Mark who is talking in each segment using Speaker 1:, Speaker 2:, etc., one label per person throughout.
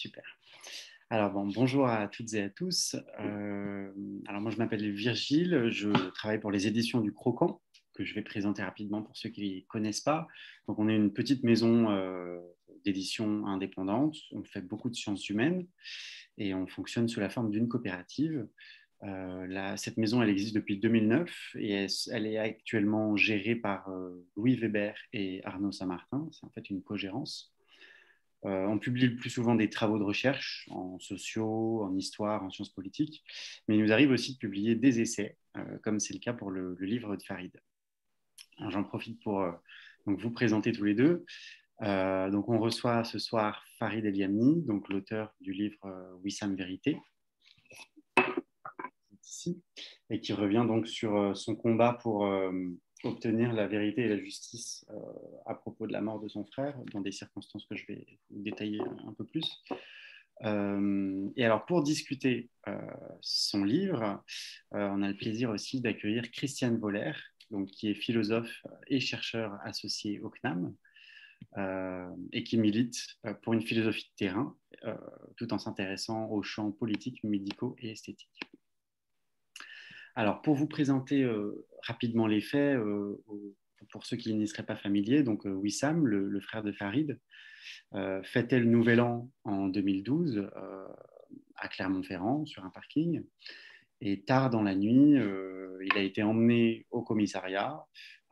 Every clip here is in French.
Speaker 1: Super. Alors, bonjour à toutes et à tous. Alors, moi, je m'appelle Virgile, je travaille pour les éditions du Croquant, que je vais présenter rapidement pour ceux qui ne connaissent pas. Donc, on est une petite maison d'édition indépendante. On fait beaucoup de sciences humaines et on fonctionne sous la forme d'une coopérative. Cette maison, elle existe depuis 2009 et elle est actuellement gérée par Louis Weber et Arnaud Saint-Martin. C'est en fait une co-gérance. On publie le plus souvent des travaux de recherche en sociaux, en histoire, en sciences politiques, mais il nous arrive aussi de publier des essais, comme c'est le cas pour le livre de Farid. J'en profite pour donc vous présenter tous les deux. Donc on reçoit ce soir Farid Eliamni, donc l'auteur du livre Wissam Vérité, ici, et qui revient donc sur son combat pour obtenir la vérité et la justice à propos de la mort de son frère, dans des circonstances que je vais détailler un peu plus. Et alors, pour discuter son livre, on a le plaisir aussi d'accueillir Christiane Voller, donc, qui est philosophe et chercheur associé au CNAM, et qui milite pour une philosophie de terrain, tout en s'intéressant aux champs politiques, médicaux et esthétiques. Alors, pour vous présenter rapidement les faits, pour ceux qui n'y seraient pas familiers, donc Wissam, le frère de Farid, fêtait le Nouvel An en 2012 à Clermont-Ferrand, sur un parking. Et tard dans la nuit, il a été emmené au commissariat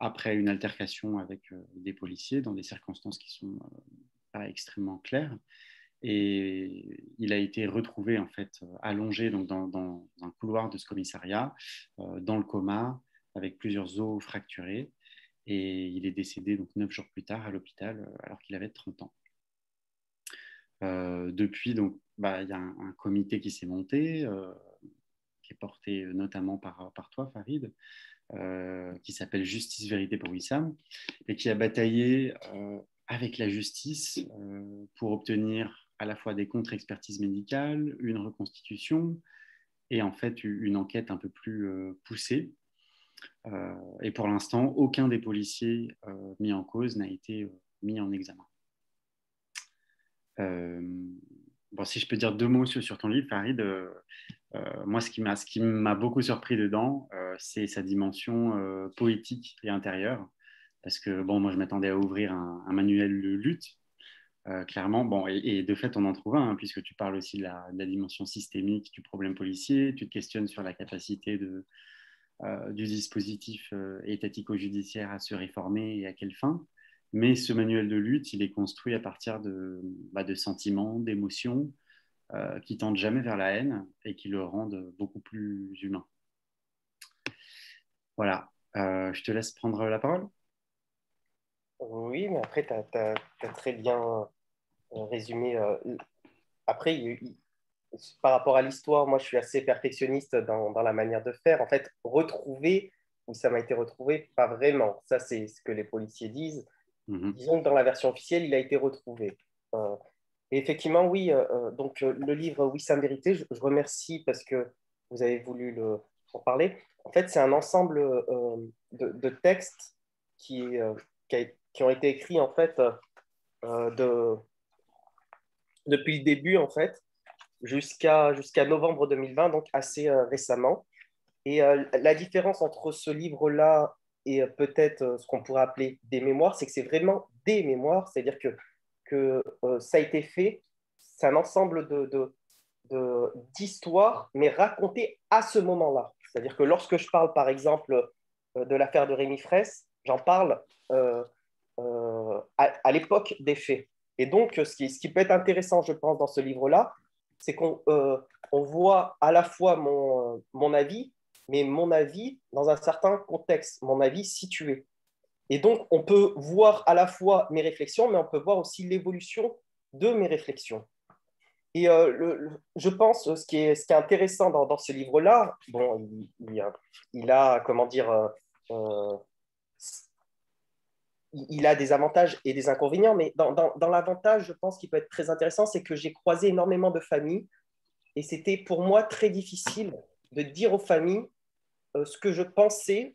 Speaker 1: après une altercation avec des policiers dans des circonstances qui ne sont pas extrêmement claires. Et il a été retrouvé en fait allongé donc, dans un couloir de ce commissariat, dans le coma, avec plusieurs os fracturés. Et il est décédé donc 9 jours plus tard à l'hôpital, alors qu'il avait 30 ans. Depuis, donc, il y a un comité qui s'est monté, qui est porté notamment par toi, Farid, qui s'appelle Justice Vérité pour Wissam, et qui a bataillé avec la justice pour obtenir à la fois des contre-expertises médicales, une reconstitution et en fait une enquête un peu plus poussée. Et pour l'instant, aucun des policiers mis en cause n'a été mis en examen. Bon, si je peux dire deux mots sur ton livre, Farid, moi, ce qui m'a beaucoup surpris dedans, c'est sa dimension poétique et intérieure. Parce que, bon, moi, je m'attendais à ouvrir un manuel de lutte, clairement. Bon, et de fait, on en trouve un, hein, puisque tu parles aussi de la dimension systémique du problème policier. Tu te questionnes sur la capacité du dispositif étatico-judiciaire à se réformer et à quelle fin. Mais ce manuel de lutte, il est construit à partir de sentiments, d'émotions, qui tendent jamais vers la haine et qui le rendent beaucoup plus humain. Voilà, je te laisse prendre la parole.
Speaker 2: Oui, mais après, tu as très bien résumé. Après, par rapport à l'histoire, moi, je suis assez perfectionniste dans la manière de faire. En fait, retrouver, où ça m'a été retrouvé, pas vraiment. Ça, c'est ce que les policiers disent. Disons que dans la version officielle, il a été retrouvé. Et effectivement, oui, donc le livre Wissam Vérité, je remercie parce que vous avez voulu en parler. En fait, c'est un ensemble de textes qui ont été écrits en fait depuis le début en fait jusqu'à novembre 2020, donc assez récemment. Et la différence entre ce livre-là et peut-être ce qu'on pourrait appeler des mémoires, c'est que c'est vraiment des mémoires, c'est-à-dire que ça a été fait, c'est un ensemble d'histoires, mais racontées à ce moment-là. C'est-à-dire que lorsque je parle, par exemple, de l'affaire de Rémi Fraisse, j'en parle à l'époque des faits. Et donc, ce qui peut être intéressant, je pense, dans ce livre-là, c'est qu'on voit à la fois mon avis, mais mon avis dans un certain contexte, mon avis situé. Et donc, on peut voir à la fois mes réflexions, mais on peut voir aussi l'évolution de mes réflexions. Et je pense ce qui est intéressant dans ce livre-là, bon, il a, comment dire, il a des avantages et des inconvénients, mais dans l'avantage, je pense qu'il peut être très intéressant, c'est que j'ai croisé énormément de familles et c'était pour moi très difficile de dire aux familles ce que je pensais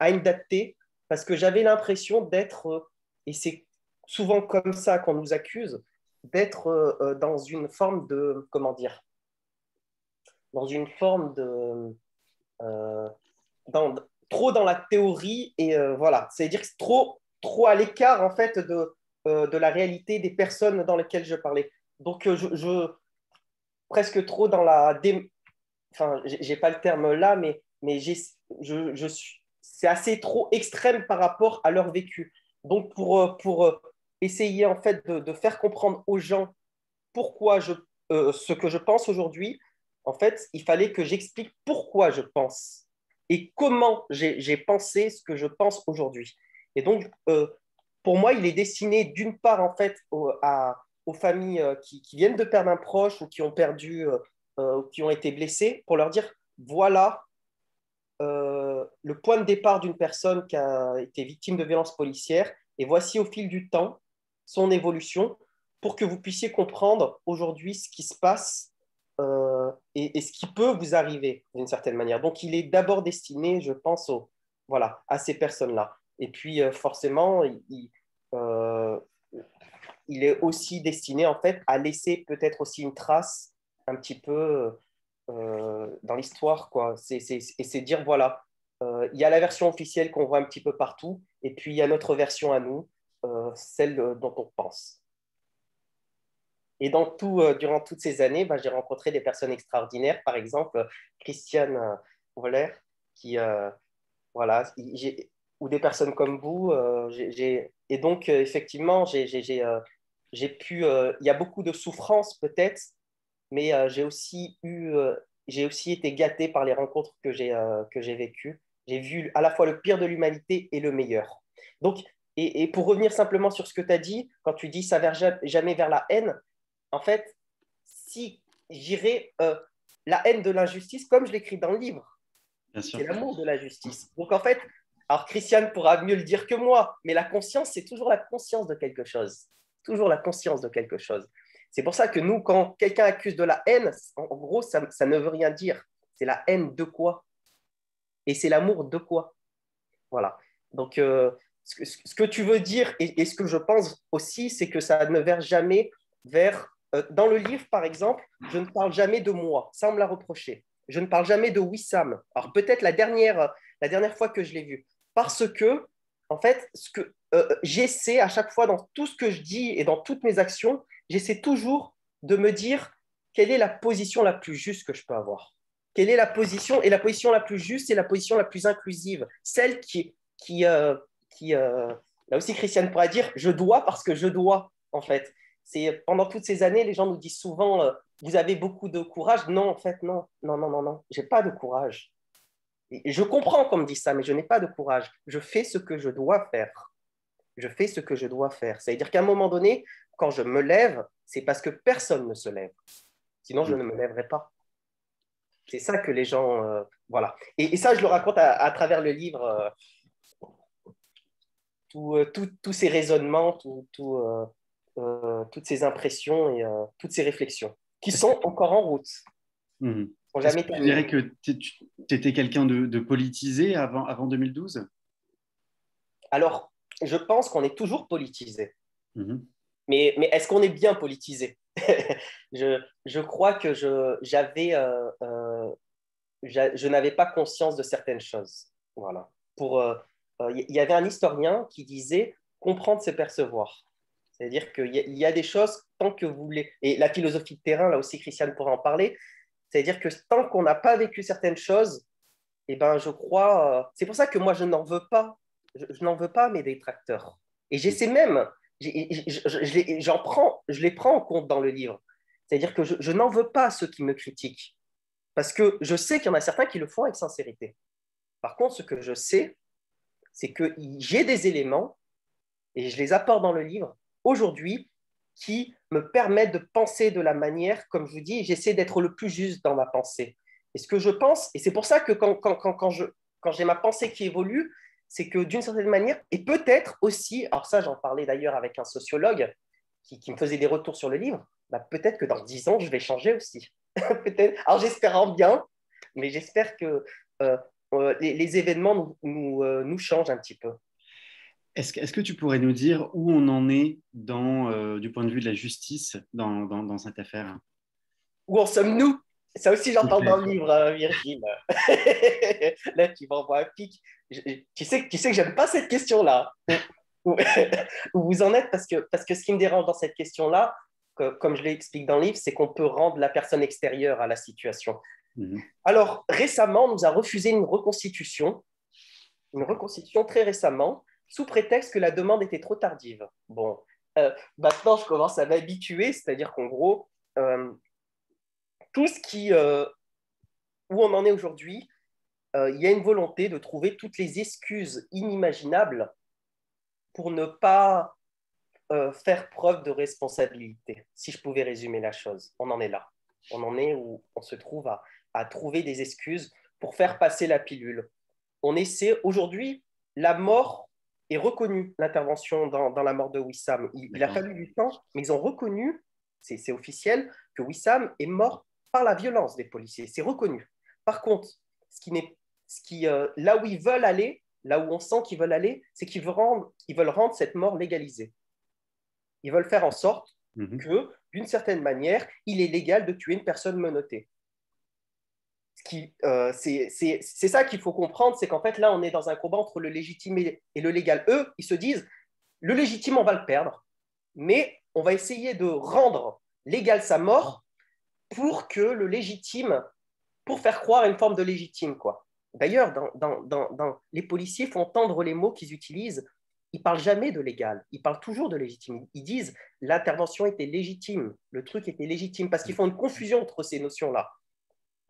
Speaker 2: à une date T, parce que j'avais l'impression d'être, et c'est souvent comme ça qu'on nous accuse, d'être dans une forme de, comment dire, dans une forme de, euh, dans, trop dans la théorie et voilà, c'est-à-dire que c'est trop à l'écart en fait de la réalité des personnes dans lesquelles je parlais. Donc presque trop dans la, enfin, j'ai pas le terme là, mais je suis, c'est assez trop extrême par rapport à leur vécu. Donc pour essayer en fait de faire comprendre aux gens pourquoi ce que je pense aujourd'hui, en fait, il fallait que j'explique pourquoi je pense et comment j'ai pensé ce que je pense aujourd'hui. Et donc, pour moi, il est destiné d'une part, en fait, aux familles qui viennent de perdre un proche ou qui ont perdu, qui ont été blessées, pour leur dire, voilà le point de départ d'une personne qui a été victime de violences policières et voici au fil du temps son évolution pour que vous puissiez comprendre aujourd'hui ce qui se passe et ce qui peut vous arriver d'une certaine manière. Donc, il est d'abord destiné, je pense, voilà, à ces personnes-là. Et puis, forcément, euh, il est aussi destiné, en fait, à laisser peut-être aussi une trace un petit peu dans l'histoire, quoi. Et c'est dire, voilà, il y a la version officielle qu'on voit un petit peu partout, et puis il y a notre version à nous, celle dont on pense. Et durant toutes ces années, bah, j'ai rencontré des personnes extraordinaires, par exemple Christiane Woller, qui, voilà, ou des personnes comme vous. Et donc, effectivement, il y a beaucoup de souffrance peut-être, mais j'ai aussi été gâté par les rencontres que j'ai vécues. J'ai vu à la fois le pire de l'humanité et le meilleur. Donc, et pour revenir simplement sur ce que tu as dit, quand tu dis ça ne va jamais vers la haine, en fait, si j'irais la haine de l'injustice, comme je l'écris dans le livre,
Speaker 1: Bien sûr.
Speaker 2: c'est l'amour de la justice. Donc en fait, alors Christiane pourra mieux le dire que moi, mais la conscience, c'est toujours la conscience de quelque chose. Toujours la conscience de quelque chose. C'est pour ça que nous, quand quelqu'un accuse de la haine, en gros, ça ne veut rien dire. C'est la haine de quoi? Et c'est l'amour de quoi? Voilà. Donc, ce que tu veux dire et ce que je pense aussi, c'est que ça ne verse jamais vers. Dans le livre, par exemple, je ne parle jamais de moi. Ça, on me l'a reproché. Je ne parle jamais de Wissam. Alors, peut-être la dernière fois que je l'ai vu. Parce que, en fait, j'essaie à chaque fois, dans tout ce que je dis et dans toutes mes actions, j'essaie toujours de me dire quelle est la position la plus juste que je peux avoir. Quelle est la position? Et la position la plus juste, c'est la position la plus inclusive, celle qui, euh, qui là aussi Christiane pourra dire, je dois parce que je dois, en fait. C'est pendant toutes ces années, les gens nous disent souvent, vous avez beaucoup de courage. Non, en fait, non, non, non, non, non, j'ai pas de courage. Et je comprends qu'on me dise ça, mais je n'ai pas de courage. Je fais ce que je dois faire. Je fais ce que je dois faire. C'est-à-dire qu'à un moment donné, quand je me lève, c'est parce que personne ne se lève. Sinon, je ne me lèverai pas. C'est ça que les gens. Voilà. Et ça, je le raconte à travers le livre, tous ces raisonnements, toutes ces impressions et toutes ces réflexions, qui
Speaker 1: Est-ce que,
Speaker 2: sont encore en route,
Speaker 1: Mhm.
Speaker 2: sont
Speaker 1: Est-ce
Speaker 2: jamais
Speaker 1: que tu dirais
Speaker 2: terminées.
Speaker 1: que tu étais quelqu'un de politisé avant 2012?
Speaker 2: Alors, je pense qu'on est toujours politisé.
Speaker 1: Mhm.
Speaker 2: Mais est-ce qu'on est bien politisé? Je crois que je n'avais pas conscience de certaines choses. Voilà. Il y avait un historien qui disait comprendre, c'est percevoir. C'est-à-dire qu'il y a des choses, tant que vous voulez, et la philosophie de terrain, là aussi, Christiane pourra en parler, c'est-à-dire que tant qu'on n'a pas vécu certaines choses, eh ben, je crois, c'est pour ça que moi, je n'en veux pas. Je n'en veux pas à mes détracteurs. Et j'essaie même, je les prends en compte dans le livre. C'est-à-dire que je n'en veux pas à ceux qui me critiquent. Parce que je sais qu'il y en a certains qui le font avec sincérité. Par contre, ce que je sais, c'est que j'ai des éléments, et je les apporte dans le livre, aujourd'hui, qui me permettent de penser de la manière, comme je vous dis, j'essaie d'être le plus juste dans ma pensée. Et ce que je pense, et c'est pour ça que quand j'ai ma pensée qui évolue, c'est que d'une certaine manière, et peut-être aussi, alors ça j'en parlais d'ailleurs avec un sociologue qui me faisait des retours sur le livre, bah peut-être que dans 10 ans, je vais changer aussi. Peut-être. Alors j'espère en bien, mais j'espère que les événements nous changent un petit peu.
Speaker 1: Est-ce que tu pourrais nous dire où on en est du point de vue de la justice dans cette affaire?
Speaker 2: Où en sommes-nous? Ça aussi,
Speaker 1: S'il te
Speaker 2: j'entends dans
Speaker 1: plaît.
Speaker 2: le livre, Virgile. Là, tu m'envoies un pic. Tu sais que j'aime pas cette question-là. Où, où vous en êtes, parce que ce qui me dérange dans cette question-là, comme je l'explique dans le livre, c'est qu'on peut rendre la personne extérieure à la situation.
Speaker 1: Mhm.
Speaker 2: Alors, récemment, on nous a refusé une
Speaker 1: D'accord.
Speaker 2: reconstitution très récemment, sous prétexte que la demande était trop tardive. Bon, maintenant, je commence à m'habituer, c'est-à-dire qu'en gros, euh, tout ce où on en est aujourd'hui, il y a une volonté de trouver toutes les excuses inimaginables pour ne pas faire preuve de responsabilité, si je pouvais résumer la chose. On en est là. On en est où on se trouve à trouver des excuses pour faire passer la pilule. On essaie, aujourd'hui, la mort est reconnue, l'intervention dans la mort de Wissam. Il a
Speaker 1: D'accord.
Speaker 2: fallu du temps, mais ils ont reconnu, c'est officiel, que Wissam est mort par la violence des policiers. C'est reconnu. Par contre, là où ils veulent aller, là où on sent qu'ils veulent aller, c'est qu'ils veulent rendre cette mort légalisée. Ils veulent faire en sorte
Speaker 1: Mhm.
Speaker 2: que, d'une certaine manière, il est légal de tuer une personne menottée. C'est ça qu'il faut comprendre, c'est qu'en fait, là, on est dans un combat entre le légitime et le légal. Eux, ils se disent, le légitime, on va le perdre, mais on va essayer de rendre légal sa mort pour que le légitime, pour faire croire à une forme de légitime, quoi. D'ailleurs, les policiers font entendre les mots qu'ils utilisent. Ils ne parlent jamais de légal, ils parlent toujours de légitime. Ils disent l'intervention était légitime, le truc était légitime, parce qu'ils font une confusion entre ces notions-là.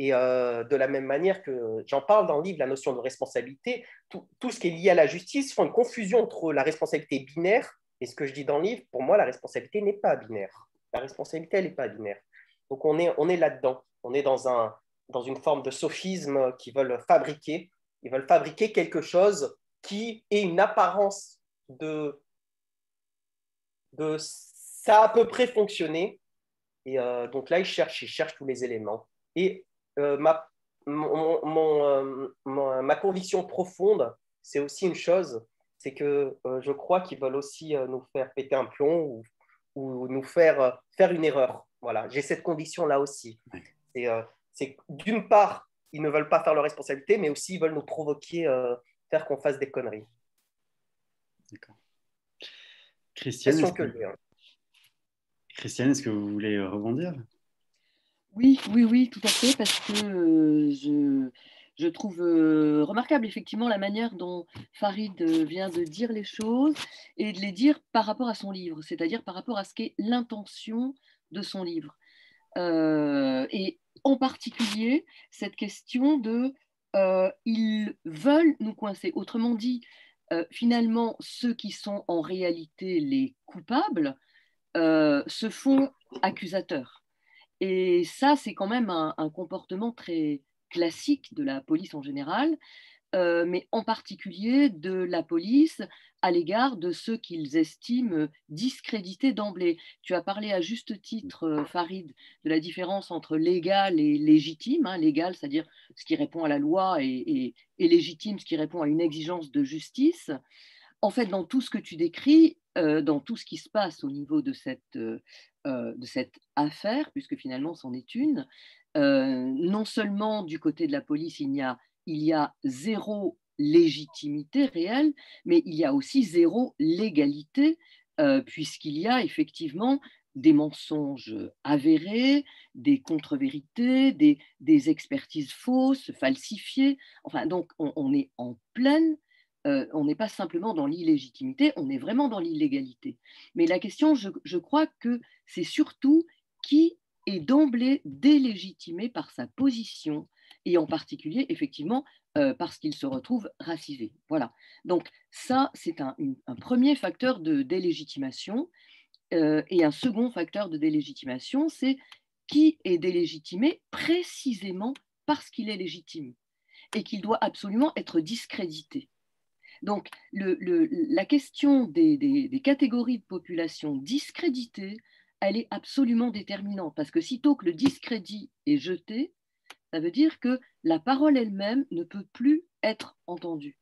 Speaker 2: Et de la même manière que j'en parle dans le livre, la notion de responsabilité, tout ce qui est lié à la justice font une confusion entre la responsabilité binaire et ce que je dis dans le livre. Pour moi, la responsabilité n'est pas binaire. La responsabilité, elle n'est pas binaire. Donc on est là-dedans. On est dans une forme de sophisme qu'ils veulent fabriquer. Ils veulent fabriquer quelque chose qui ait une apparence de ça a à peu près fonctionné. Et donc là, ils cherchent tous les éléments. Et ma, ma conviction profonde, c'est aussi une chose, c'est que je crois qu'ils veulent aussi nous faire péter un plomb ou nous faire une erreur. Voilà, j'ai cette conviction-là aussi.
Speaker 1: Ouais,
Speaker 2: C'est d'une part, ils ne veulent pas faire leur responsabilité, mais aussi ils veulent nous provoquer, faire qu'on fasse des conneries.
Speaker 1: d'accord. Christiane,
Speaker 2: Question
Speaker 1: est-ce
Speaker 2: que
Speaker 1: que,
Speaker 2: j'ai. Hein.
Speaker 1: Christiane, est-ce que vous voulez rebondir?
Speaker 3: Oui, oui, oui, tout à fait, parce que je trouve remarquable effectivement la manière dont Farid vient de dire les choses et de les dire par rapport à son livre, c'est-à-dire par rapport à ce qu'est l'intention de son livre. Et en particulier, cette question de ils veulent nous coincer. Autrement dit, finalement, ceux qui sont en réalité les coupables se font accusateurs. Et ça, c'est quand même un comportement très classique de la police en général, mais en particulier de la police à l'égard de ceux qu'ils estiment discrédités d'emblée. Tu as parlé à juste titre, Farid, de la différence entre légal et légitime. Hein. Légal, c'est-à-dire ce qui répond à la loi, et légitime, ce qui répond à une exigence de justice. En fait, dans tout ce que tu décris, dans tout ce qui se passe au niveau de cette affaire, puisque finalement c'en est une, non seulement du côté de la police, il y a zéro légitimité réelle, mais il y a aussi zéro légalité, puisqu'il y a effectivement des mensonges avérés, des contre-vérités, des expertises fausses, falsifiées. Enfin, donc, on est en pleine on n'est pas simplement dans l'illégitimité, on est vraiment dans l'illégalité. Mais la question, je crois que c'est surtout qui est d'emblée délégitimé par sa position, et en particulier, effectivement, parce qu'il se retrouve racisé. Voilà. Donc ça, c'est un premier facteur de délégitimation. Et un second facteur de délégitimation, c'est qui est délégitimé précisément parce qu'il est légitime et qu'il doit absolument être discrédité. Donc, la question des catégories de population discréditées, elle est absolument déterminante, parce que sitôt que le discrédit est jeté, ça veut dire que la parole elle-même ne peut plus être entendue.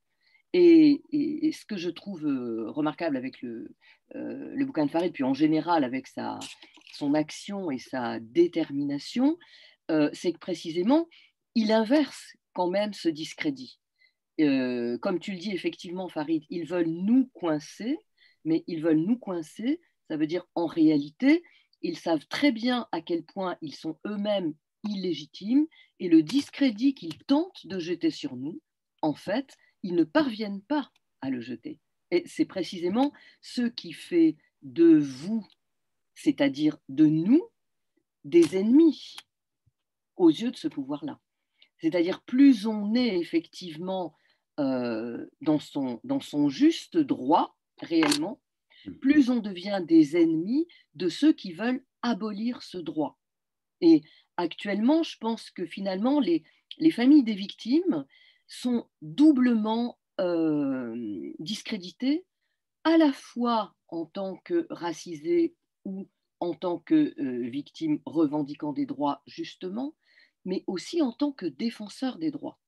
Speaker 3: Et ce que je trouve remarquable avec le bouquin de Farid, puis en général avec son action et sa détermination, c'est que précisément, il inverse quand même ce discrédit. Comme tu le dis effectivement, Farid, ils veulent nous coincer, mais ils veulent nous coincer, ça veut dire en réalité, ils savent très bien à quel point ils sont eux-mêmes illégitimes, et le discrédit qu'ils tentent de jeter sur nous, en fait, ils ne parviennent pas à le jeter. Et c'est précisément ce qui fait de vous, c'est-à-dire de nous, des ennemis aux yeux de ce pouvoir-là. C'est-à-dire plus on est effectivement dans son juste droit, réellement, plus on devient des ennemis de ceux qui veulent abolir ce droit. Et actuellement, je pense que finalement, les familles des victimes sont doublement discréditées, à la fois en tant que racisées ou en tant que victimes revendiquant des droits, justement, mais aussi en tant que défenseurs des droits.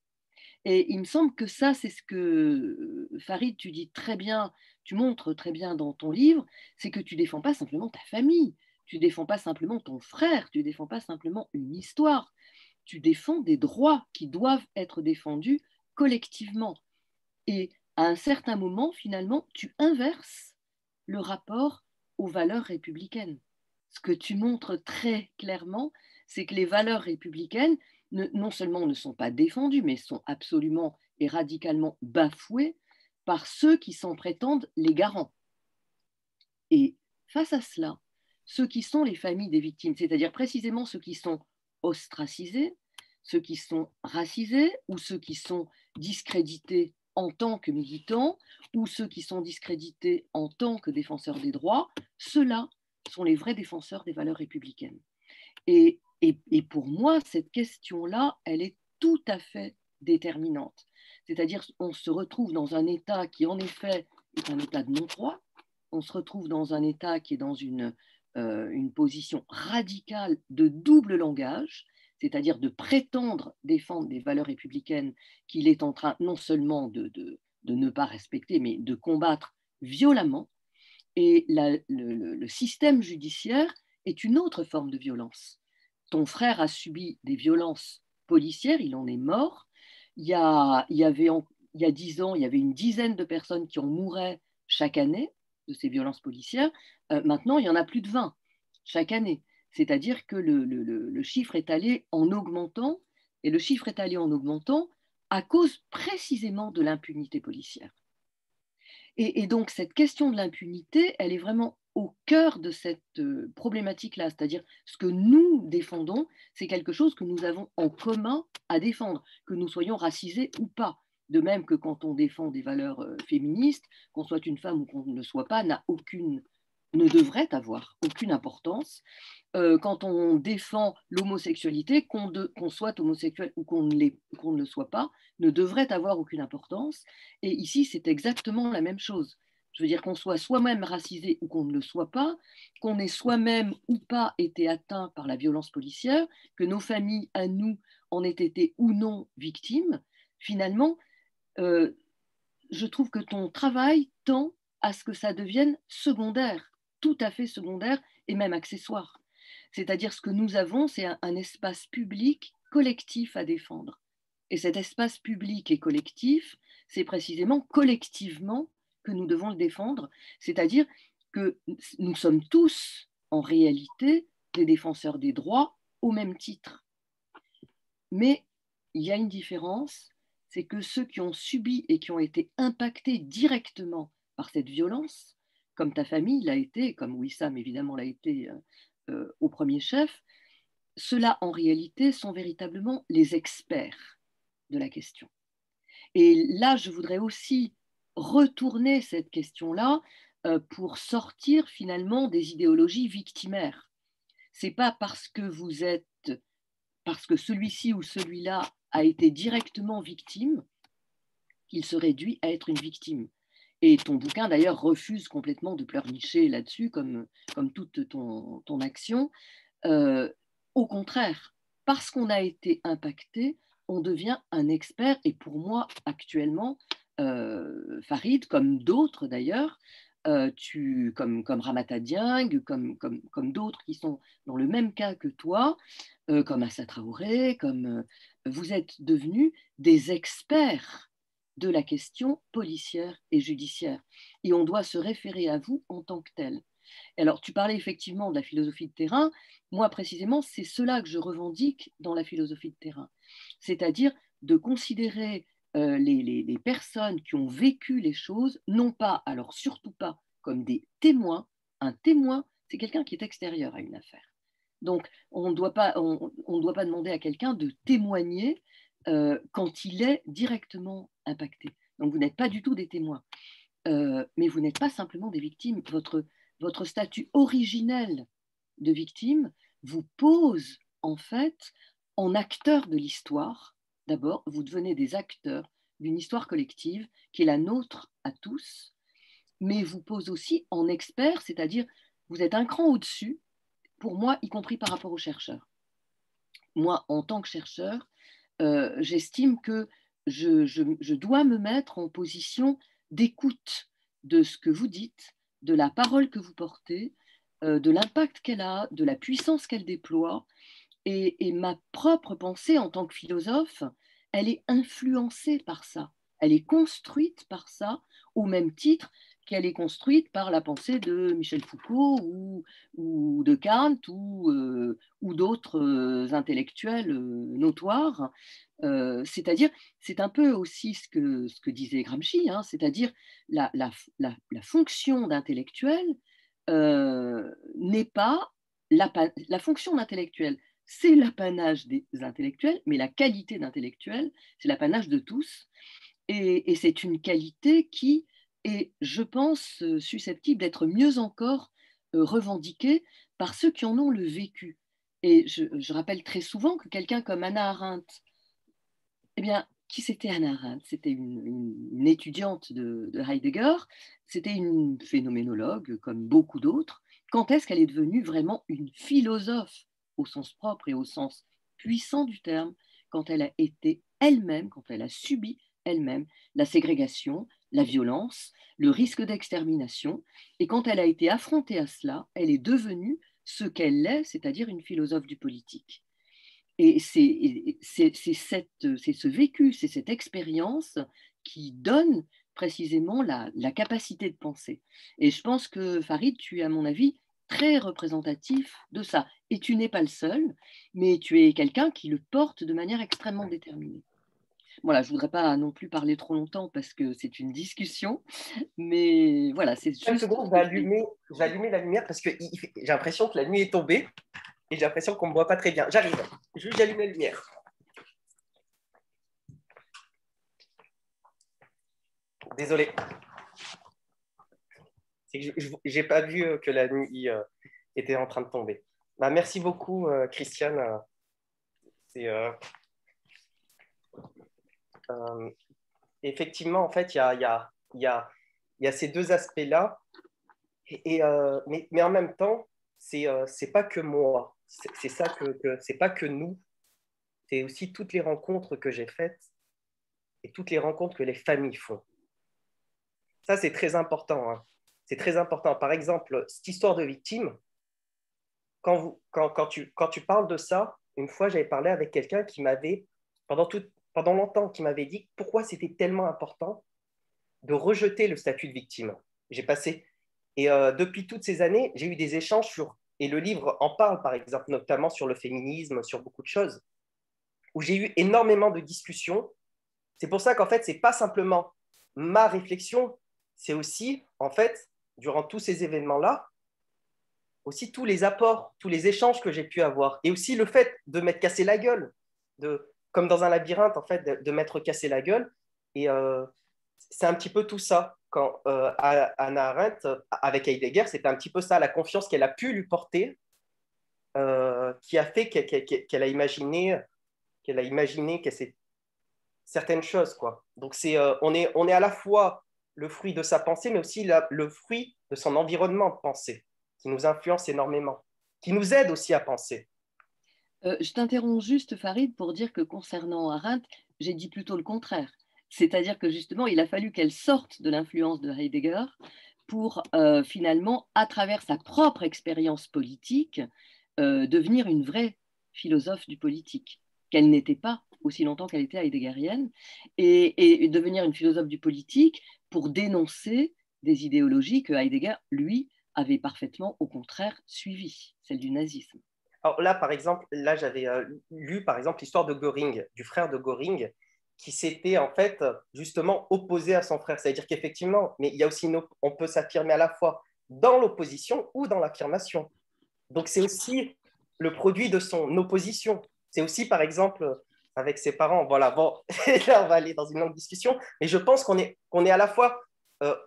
Speaker 3: Et il me semble que ça, c'est ce que, Farid, tu dis très bien, tu montres très bien dans ton livre, c'est que tu ne défends pas simplement ta famille, tu ne défends pas simplement ton frère, tu ne défends pas simplement une histoire, tu défends des droits qui doivent être défendus collectivement. Et à un certain moment, finalement, tu inverses le rapport aux valeurs républicaines. Ce que tu montres très clairement, c'est que les valeurs républicaines, non seulement ne sont pas défendues, mais sont absolument et radicalement bafouées par ceux qui s'en prétendent les garants. Et face à cela, ceux qui sont les familles des victimes, c'est-à-dire précisément ceux qui sont ostracisés, ceux qui sont racisés ou ceux qui sont discrédités en tant que militants ou ceux qui sont discrédités en tant que défenseurs des droits, ceux-là sont les vrais défenseurs des valeurs républicaines. Et pour moi, cette question-là, elle est tout à fait déterminante. C'est-à-dire on se retrouve dans un État qui, en effet, est un État de non-droit. On se retrouve dans un État qui est dans une position radicale de double langage, c'est-à-dire de prétendre défendre des valeurs républicaines qu'il est en train non seulement de ne pas respecter, mais de combattre violemment. Et le système judiciaire est une autre forme de violence. Ton frère a subi des violences policières, il en est mort. Il y a 10 ans, il y avait une dizaine de personnes qui en mouraient chaque année de ces violences policières. Maintenant, il y en a plus de 20 chaque année. C'est-à-dire que le chiffre est allé en augmentant, et le chiffre est allé en augmentant à cause précisément de l'impunité policière. Et donc, cette question de l'impunité, elle est vraiment au cœur de cette problématique-là. C'est-à-dire, ce que nous défendons, c'est quelque chose que nous avons en commun à défendre, que nous soyons racisés ou pas. De même que quand on défend des valeurs féministes, qu'on soit une femme ou qu'on ne le soit pas, ne devrait avoir aucune importance. Quand on défend l'homosexualité, qu'on soit homosexuel ou qu'on ne le soit pas, ne devrait avoir aucune importance. Et ici, c'est exactement la même chose. Je veux dire qu'on soit soi-même racisé ou qu'on ne le soit pas, qu'on ait soi-même ou pas été atteint par la violence policière, que nos familles à nous en aient été ou non victimes, finalement, je trouve que ton travail tend à ce que ça devienne secondaire, tout à fait secondaire et même accessoire. C'est-à-dire ce que nous avons, c'est un espace public collectif à défendre. Et cet espace public et collectif, c'est précisément collectivement que nous devons le défendre, c'est-à-dire que nous sommes tous, en réalité, des défenseurs des droits au même titre. Mais il y a une différence, c'est que ceux qui ont subi et qui ont été impactés directement par cette violence, comme ta famille l'a été, comme Wissam évidemment l'a été au premier chef, ceux-là en réalité sont véritablement les experts de la question. Et là, je voudrais aussi retourner cette question-là pour sortir finalement des idéologies victimaires. C'est pas parce que celui-ci ou celui-là a été directement victime qu'il se réduit à être une victime. Et ton bouquin, d'ailleurs, refuse complètement de pleurnicher là-dessus, comme toute ton action. Au contraire, parce qu'on a été impacté, on devient un expert. Et pour moi, actuellement, Farid, comme d'autres d'ailleurs, comme Ramata Dieng, comme d'autres qui sont dans le même cas que toi, comme Assa Traoré, vous êtes devenus des experts de la question policière et judiciaire. Et on doit se référer à vous en tant que tel. Alors, tu parlais effectivement de la philosophie de terrain. Moi, précisément, c'est cela que je revendique dans la philosophie de terrain. C'est-à-dire de considérer les personnes qui ont vécu les choses, non pas, alors surtout pas, comme des témoins. Un témoin, c'est quelqu'un qui est extérieur à une affaire. Donc, on ne doit pas demander à quelqu'un de témoigner quand il est directement impacté. Donc, vous n'êtes pas du tout des témoins. Mais vous n'êtes pas simplement des victimes. Votre statut originel de victime vous pose en fait en acteur de l'histoire. D'abord, vous devenez des acteurs d'une histoire collective qui est la nôtre à tous, mais vous pose aussi en expert, c'est-à-dire vous êtes un cran au-dessus, pour moi, y compris par rapport aux chercheurs. Moi, en tant que chercheur, j'estime que je dois me mettre en position d'écoute de ce que vous dites, de la parole que vous portez, de l'impact qu'elle a, de la puissance qu'elle déploie. Et ma propre pensée en tant que philosophe, elle est influencée par ça. Elle est construite par ça, au même titre qu'elle est construite par la pensée de Michel Foucault ou de Kant ou d'autres intellectuels notoires. C'est-à-dire, c'est un peu aussi ce que disait Gramsci, hein, c'est-à-dire la fonction d'intellectuel n'est pas la fonction d'intellectuel, c'est l'apanage des intellectuels, mais la qualité d'intellectuel, c'est l'apanage de tous. Et c'est une qualité qui est, je pense, susceptible d'être mieux encore revendiquée par ceux qui en ont le vécu. Et je rappelle très souvent que quelqu'un comme Hannah Arendt, eh bien, qui c'était Hannah Arendt? C'était une étudiante de Heidegger, c'était une phénoménologue comme beaucoup d'autres. Quand est-ce qu'elle est devenue vraiment une philosophe au sens propre et au sens puissant du terme? Quand elle a été elle-même, quand elle a subi elle-même la ségrégation, la violence, le risque d'extermination, et quand elle a été affrontée à cela, elle est devenue ce qu'elle est, c'est-à-dire une philosophe du politique. Et c'est ce vécu, c'est cette expérience qui donne précisément la capacité de penser. Et je pense que Farid, tu es à mon avis très représentatif de ça. Et tu n'es pas le seul, mais tu es quelqu'un qui le porte de manière extrêmement déterminée. Voilà, je ne voudrais pas non plus parler trop longtemps parce que c'est une discussion, mais voilà, c'est
Speaker 2: 5
Speaker 3: juste...
Speaker 2: secondes, je vais allumer la lumière parce que j'ai l'impression que la nuit est tombée et j'ai l'impression qu'on ne me voit pas très bien. J'arrive, juste j'allume la lumière. Désolé. C'est que je n'ai pas vu que la nuit était en train de tomber. Bah, merci beaucoup, Christiane. C'est, effectivement, en fait, il y a ces deux aspects-là. Mais en même temps, c'est pas que moi. C'est ça c'est pas que nous. C'est aussi toutes les rencontres que j'ai faites et toutes les rencontres que les familles font. Ça, c'est très important. Hein. C'est très important. Par exemple, cette histoire de victime, quand tu parles de ça, une fois, j'avais parlé avec quelqu'un qui m'avait, pendant longtemps, qui m'avait dit pourquoi c'était tellement important de rejeter le statut de victime. J'ai passé, et depuis toutes ces années, j'ai eu des échanges sur, et le livre en parle par exemple, notamment sur le féminisme, sur beaucoup de choses, où j'ai eu énormément de discussions. C'est pour ça qu'en fait, ce n'est pas simplement ma réflexion, c'est aussi, en fait, durant tous ces événements-là, aussi tous les apports, tous les échanges que j'ai pu avoir. Et aussi le fait de m'être cassé la gueule, comme dans un labyrinthe, en fait, de m'être cassé la gueule. Et c'est un petit peu tout ça. Quand Hannah Arendt, avec Heidegger, c'était un petit peu ça, la confiance qu'elle a pu lui porter, qui a fait qu'elle a imaginé certaines choses, quoi. Donc on est à la fois le fruit de sa pensée, mais aussi le fruit de son environnement de pensée, qui nous influence énormément, qui nous aide aussi à penser.
Speaker 3: Je t'interromps juste, Farid, pour dire que concernant Arendt, j'ai dit plutôt le contraire. C'est-à-dire que justement, il a fallu qu'elle sorte de l'influence de Heidegger pour finalement, à travers sa propre expérience politique, devenir une vraie philosophe du politique, qu'elle n'était pas aussi longtemps qu'elle était heideggerienne, et devenir une philosophe du politique pour dénoncer des idéologies que Heidegger, lui, avait parfaitement, au contraire, suivies, celle du nazisme.
Speaker 2: Alors là, par exemple, là, j'avais lu, par exemple, l'histoire de Göring, du frère de Göring, qui s'était en fait justement opposé à son frère. C'est-à-dire qu'effectivement, mais il y a aussi on peut s'affirmer à la fois dans l'opposition ou dans l'affirmation. Donc c'est aussi le produit de son opposition. C'est aussi, par exemple, avec ses parents. Voilà, bon, là, on va aller dans une longue discussion, mais je pense qu'on est à la fois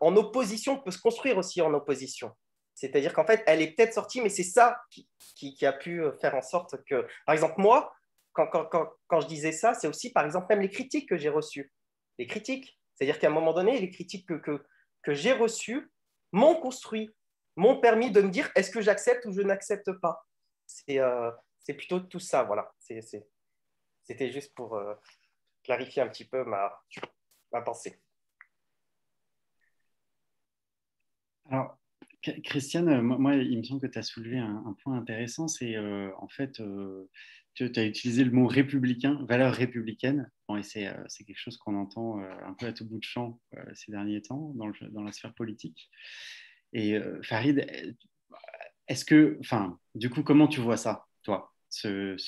Speaker 2: en opposition, peut se construire aussi en opposition. C'est-à-dire qu'en fait, elle est peut-être sortie, mais c'est ça qui a pu faire en sorte que, par exemple, moi, quand je disais ça, c'est aussi, par exemple, même les critiques que j'ai reçues. Les critiques. C'est-à-dire qu'à un moment donné, les critiques que j'ai reçues m'ont construit, m'ont permis de me dire est-ce que j'accepte ou je n'accepte pas. C'est plutôt tout ça, voilà. C'était juste pour clarifier un petit peu ma pensée.
Speaker 1: Alors, Christiane, moi, il me semble que tu as soulevé un point intéressant, c'est en fait, tu as utilisé le mot républicain, valeur républicaine, bon, et c'est quelque chose qu'on entend un peu à tout bout de champ ces derniers temps dans la sphère politique. Et Farid, enfin, du coup, comment tu vois ça, toi,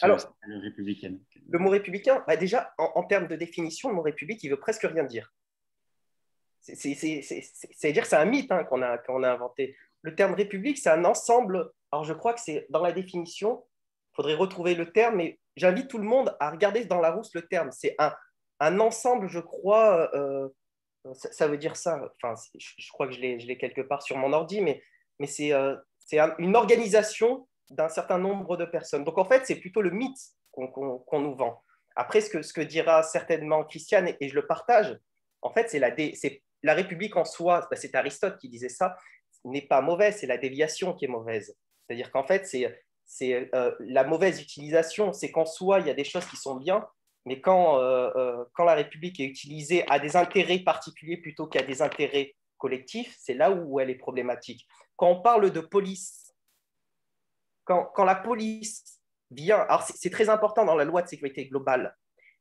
Speaker 2: Alors,
Speaker 1: cette valeur républicaine?
Speaker 2: le mot républicain, bah déjà, en termes de définition, le mot république, il veut presque rien dire. C'est-à-dire que c'est un mythe hein, qu'on a inventé. Le terme république, c'est un ensemble. Alors, je crois que c'est dans la définition, il faudrait retrouver le terme, mais j'invite tout le monde à regarder dans Larousse le terme. C'est un ensemble, je crois, ça veut dire ça. Enfin, je crois que je l'ai quelque part sur mon ordi, mais c'est une organisation d'un certain nombre de personnes. Donc, en fait, c'est plutôt le mythe qu'on nous vend. Après, ce que dira certainement Christiane, et je le partage, en fait, c'est la République en soi, c'est Aristote qui disait ça, n'est pas mauvaise, c'est la déviation qui est mauvaise. C'est-à-dire qu'en fait, c'est la mauvaise utilisation, c'est qu'en soi, il y a des choses qui sont bien, mais quand la République est utilisée à des intérêts particuliers plutôt qu'à des intérêts collectifs, c'est là où elle est problématique. Quand on parle de police, quand la police vient, alors c'est très important dans la loi de sécurité globale,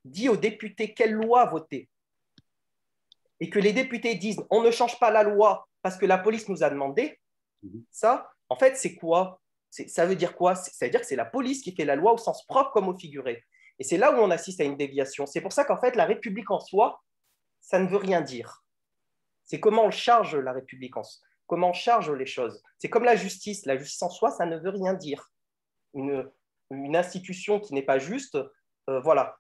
Speaker 2: dit aux députés quelle loi voter, et que les députés disent on ne change pas la loi parce que la police nous a demandé, ça, en fait, c'est quoi? Ça veut dire quoi? Ça veut dire que c'est la police qui fait la loi au sens propre comme au figuré. Et c'est là où on assiste à une déviation. C'est pour ça qu'en fait, la République en soi, ça ne veut rien dire. C'est comment on charge la République, comment on charge les choses. C'est comme la justice. La justice en soi, ça ne veut rien dire. Une institution qui n'est pas juste, voilà.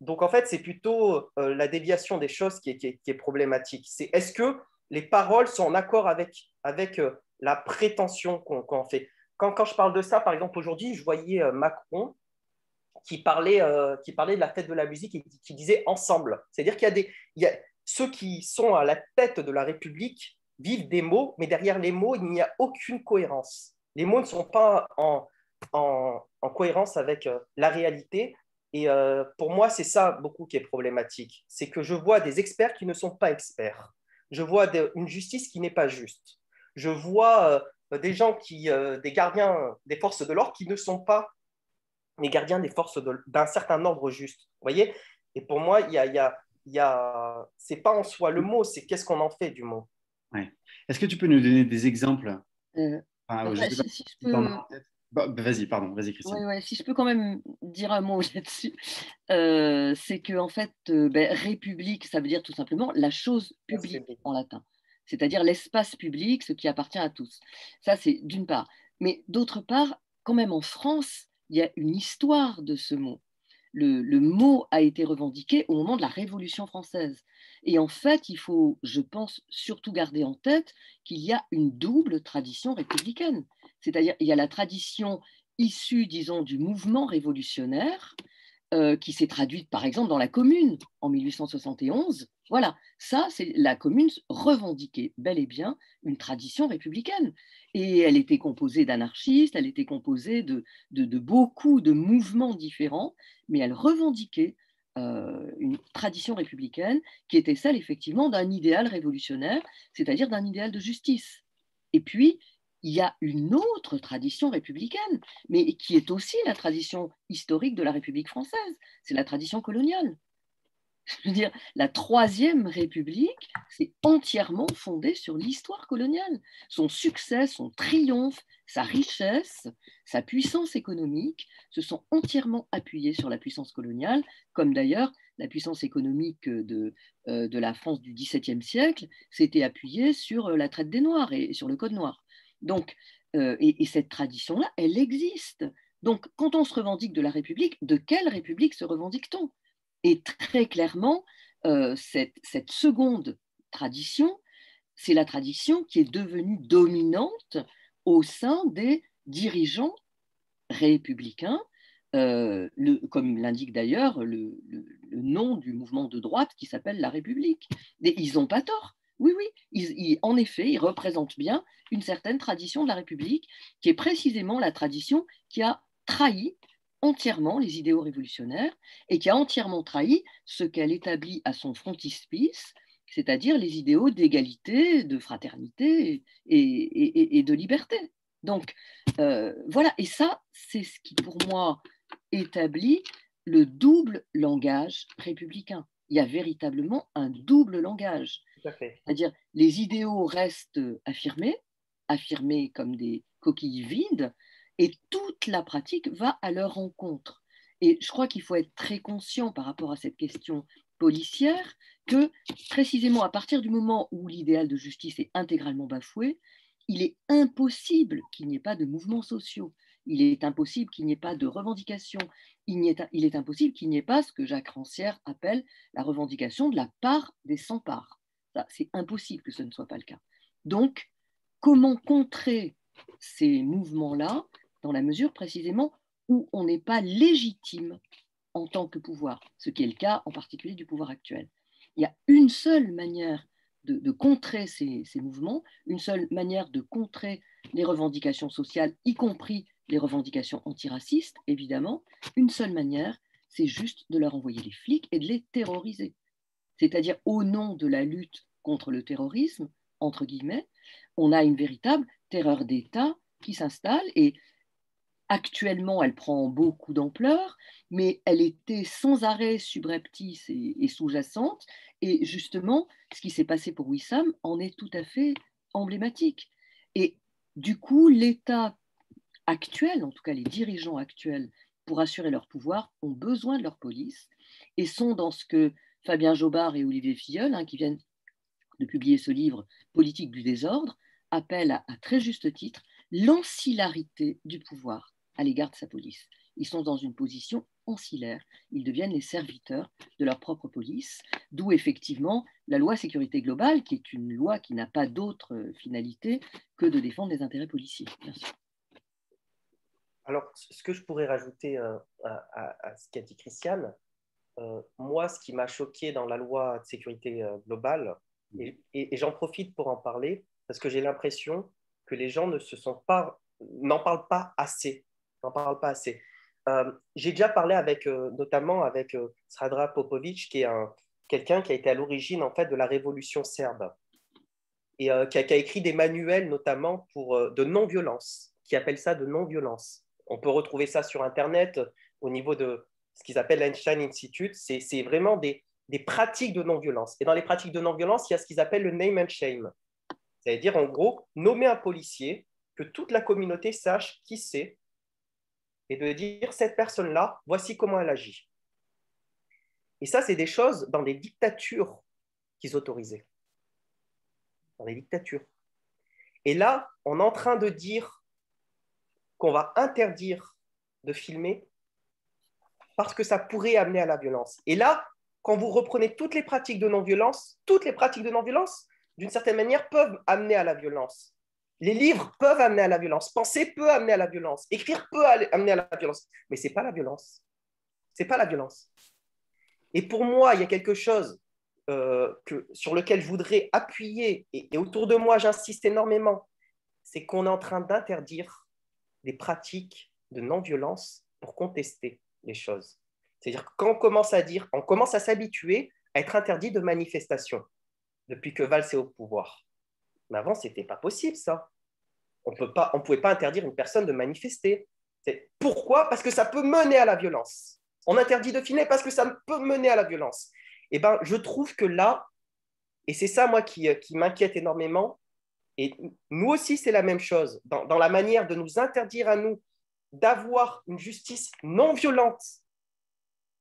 Speaker 2: Donc en fait, c'est plutôt la déviation des choses qui est problématique. C'est est-ce que les paroles sont en accord avec la prétention qu'on fait. Quand je parle de ça, par exemple, aujourd'hui, je voyais Macron qui parlait de la fête de la musique et qui disait ensemble. C'est-à-dire qu'il y a ceux qui sont à la tête de la République vivent des mots, mais derrière les mots, il n'y a aucune cohérence. Les mots ne sont pas en cohérence avec la réalité. Et pour moi, c'est ça beaucoup qui est problématique. C'est que je vois des experts qui ne sont pas experts. Je vois une justice qui n'est pas juste. Je vois des gens des gardiens des forces de l'ordre qui ne sont pas les gardiens des forces d'un certain nombre juste. Vous voyez? Et pour moi, c'est pas en soi le mot, c'est qu'est-ce qu'on en fait du mot.
Speaker 1: Ouais. Est-ce que tu peux nous donner des exemples?
Speaker 3: Si je peux...
Speaker 1: Vas-y, pardon, vas-y Christiane.
Speaker 3: Ouais, si je peux quand même dire un mot là-dessus, c'est que en fait, république, ça veut dire tout simplement la chose publique en latin, c'est-à-dire l'espace public, ce qui appartient à tous. Ça, c'est d'une part. Mais d'autre part, quand même en France, il y a une histoire de ce mot. Le mot a été revendiqué au moment de la Révolution française. Et en fait, il faut, je pense, surtout garder en tête qu'il y a une double tradition républicaine. C'est-à-dire, il y a la tradition issue, disons, du mouvement révolutionnaire, qui s'est traduite, par exemple, dans la Commune en 1871. Voilà, ça, c'est la Commune revendiquait bel et bien une tradition républicaine. Et elle était composée d'anarchistes, elle était composée de beaucoup de mouvements différents, mais elle revendiquait une tradition républicaine qui était celle effectivement d'un idéal révolutionnaire, c'est-à-dire d'un idéal de justice. Et puis, il y a une autre tradition républicaine, mais qui est aussi la tradition historique de la République française, c'est la tradition coloniale. Je veux dire, la Troisième République, c'est entièrement fondé sur l'histoire coloniale. Son succès, son triomphe, sa richesse, sa puissance économique se sont entièrement appuyés sur la puissance coloniale, comme d'ailleurs la puissance économique de la France du XVIIe siècle s'était appuyée sur la traite des Noirs et sur le Code noir. Donc, et cette tradition-là, elle existe. Donc, quand on se revendique de la République, de quelle République se revendique-t-on? Et très clairement, cette seconde tradition, c'est la tradition qui est devenue dominante au sein des dirigeants républicains, comme l'indique d'ailleurs le nom du mouvement de droite qui s'appelle La République. Et ils n'ont pas tort. Oui, oui, en effet, ils représentent bien une certaine tradition de la République, qui est précisément la tradition qui a trahi entièrement les idéaux révolutionnaires et qui a entièrement trahi ce qu'elle établit à son frontispice, c'est-à-dire les idéaux d'égalité, de fraternité et de liberté. Donc, voilà, et ça, c'est ce qui, pour moi, établit le double langage républicain. Il y a véritablement un double langage. C'est-à-dire, les idéaux restent affirmés comme des coquilles vides, et toute la pratique va à leur rencontre. Et je crois qu'il faut être très conscient par rapport à cette question policière que, précisément à partir du moment où l'idéal de justice est intégralement bafoué, il est impossible qu'il n'y ait pas de mouvements sociaux, il est impossible qu'il n'y ait pas de revendications, il est impossible qu'il n'y ait pas ce que Jacques Rancière appelle la revendication de la part des sans-parts. C'est impossible que ce ne soit pas le cas. Donc, comment contrer ces mouvements-là dans la mesure précisément où on n'est pas légitime en tant que pouvoir, ce qui est le cas en particulier du pouvoir actuel. Il y a une seule manière de contrer ces mouvements, une seule manière de contrer les revendications sociales, y compris les revendications antiracistes, évidemment. Une seule manière, c'est juste de leur envoyer les flics et de les terroriser. C'est-à-dire, au nom de la lutte contre le terrorisme, entre guillemets, on a une véritable terreur d'État qui s'installe et actuellement, elle prend beaucoup d'ampleur, mais elle était sans arrêt subreptice et sous-jacente. Et justement, ce qui s'est passé pour Wissam en est tout à fait emblématique. Et du coup, l'État actuel, en tout cas les dirigeants actuels, pour assurer leur pouvoir, ont besoin de leur police et sont dans ce que Fabien Jobard et Olivier Filleul, qui viennent de publier ce livre Politique du désordre, appellent à très juste titre l'ancillarité du pouvoir à l'égard de sa police. Ils sont dans une position ancillaire, ils deviennent les serviteurs de leur propre police, d'où effectivement la loi sécurité globale, qui est une loi qui n'a pas d'autre finalité que de défendre les intérêts policiers, bien sûr.
Speaker 2: Alors, ce que je pourrais rajouter à ce qu'a dit Christiane, moi, ce qui m'a choqué dans la loi de sécurité globale, et j'en profite pour en parler, parce que j'ai l'impression que les gens n'en parlent pas assez. J'ai déjà parlé notamment avec Sradra Popovic, qui est quelqu'un qui a été à l'origine en fait de la révolution serbe et qui a écrit des manuels notamment de non-violence, qui appellent ça de non-violence. On peut retrouver ça sur Internet au niveau de ce qu'ils appellent l'Einstein Institute. C'est vraiment des pratiques de non-violence. Et dans les pratiques de non-violence, il y a ce qu'ils appellent le name and shame. C'est-à-dire, en gros, nommer un policier, que toute la communauté sache qui c'est, et de dire, cette personne-là, voici comment elle agit. Et ça, c'est des choses dans des dictatures qu'ils autorisaient. Dans les dictatures. Et là, on est en train de dire qu'on va interdire de filmer parce que ça pourrait amener à la violence. Et là, quand vous reprenez toutes les pratiques de non-violence, d'une certaine manière, peuvent amener à la violence. Les livres peuvent amener à la violence. Penser peut amener à la violence. Écrire peut amener à la violence. Mais ce n'est pas la violence. Ce n'est pas la violence. Et pour moi, il y a quelque chose sur lequel je voudrais appuyer, et autour de moi, j'insiste énormément, c'est qu'on est en train d'interdire des pratiques de non-violence pour contester les choses. C'est-à-dire que quand on commence à s'habituer à être interdit de manifestation depuis que Valls est au pouvoir. Mais avant, ce n'était pas possible, ça. On ne pouvait pas interdire une personne de manifester. Pourquoi? Parce que ça peut mener à la violence. On interdit de filmer parce que ça peut mener à la violence. Eh ben, je trouve que là, et c'est ça, moi, qui m'inquiète énormément, et nous aussi, c'est la même chose, dans la manière de nous interdire à nous d'avoir une justice non violente.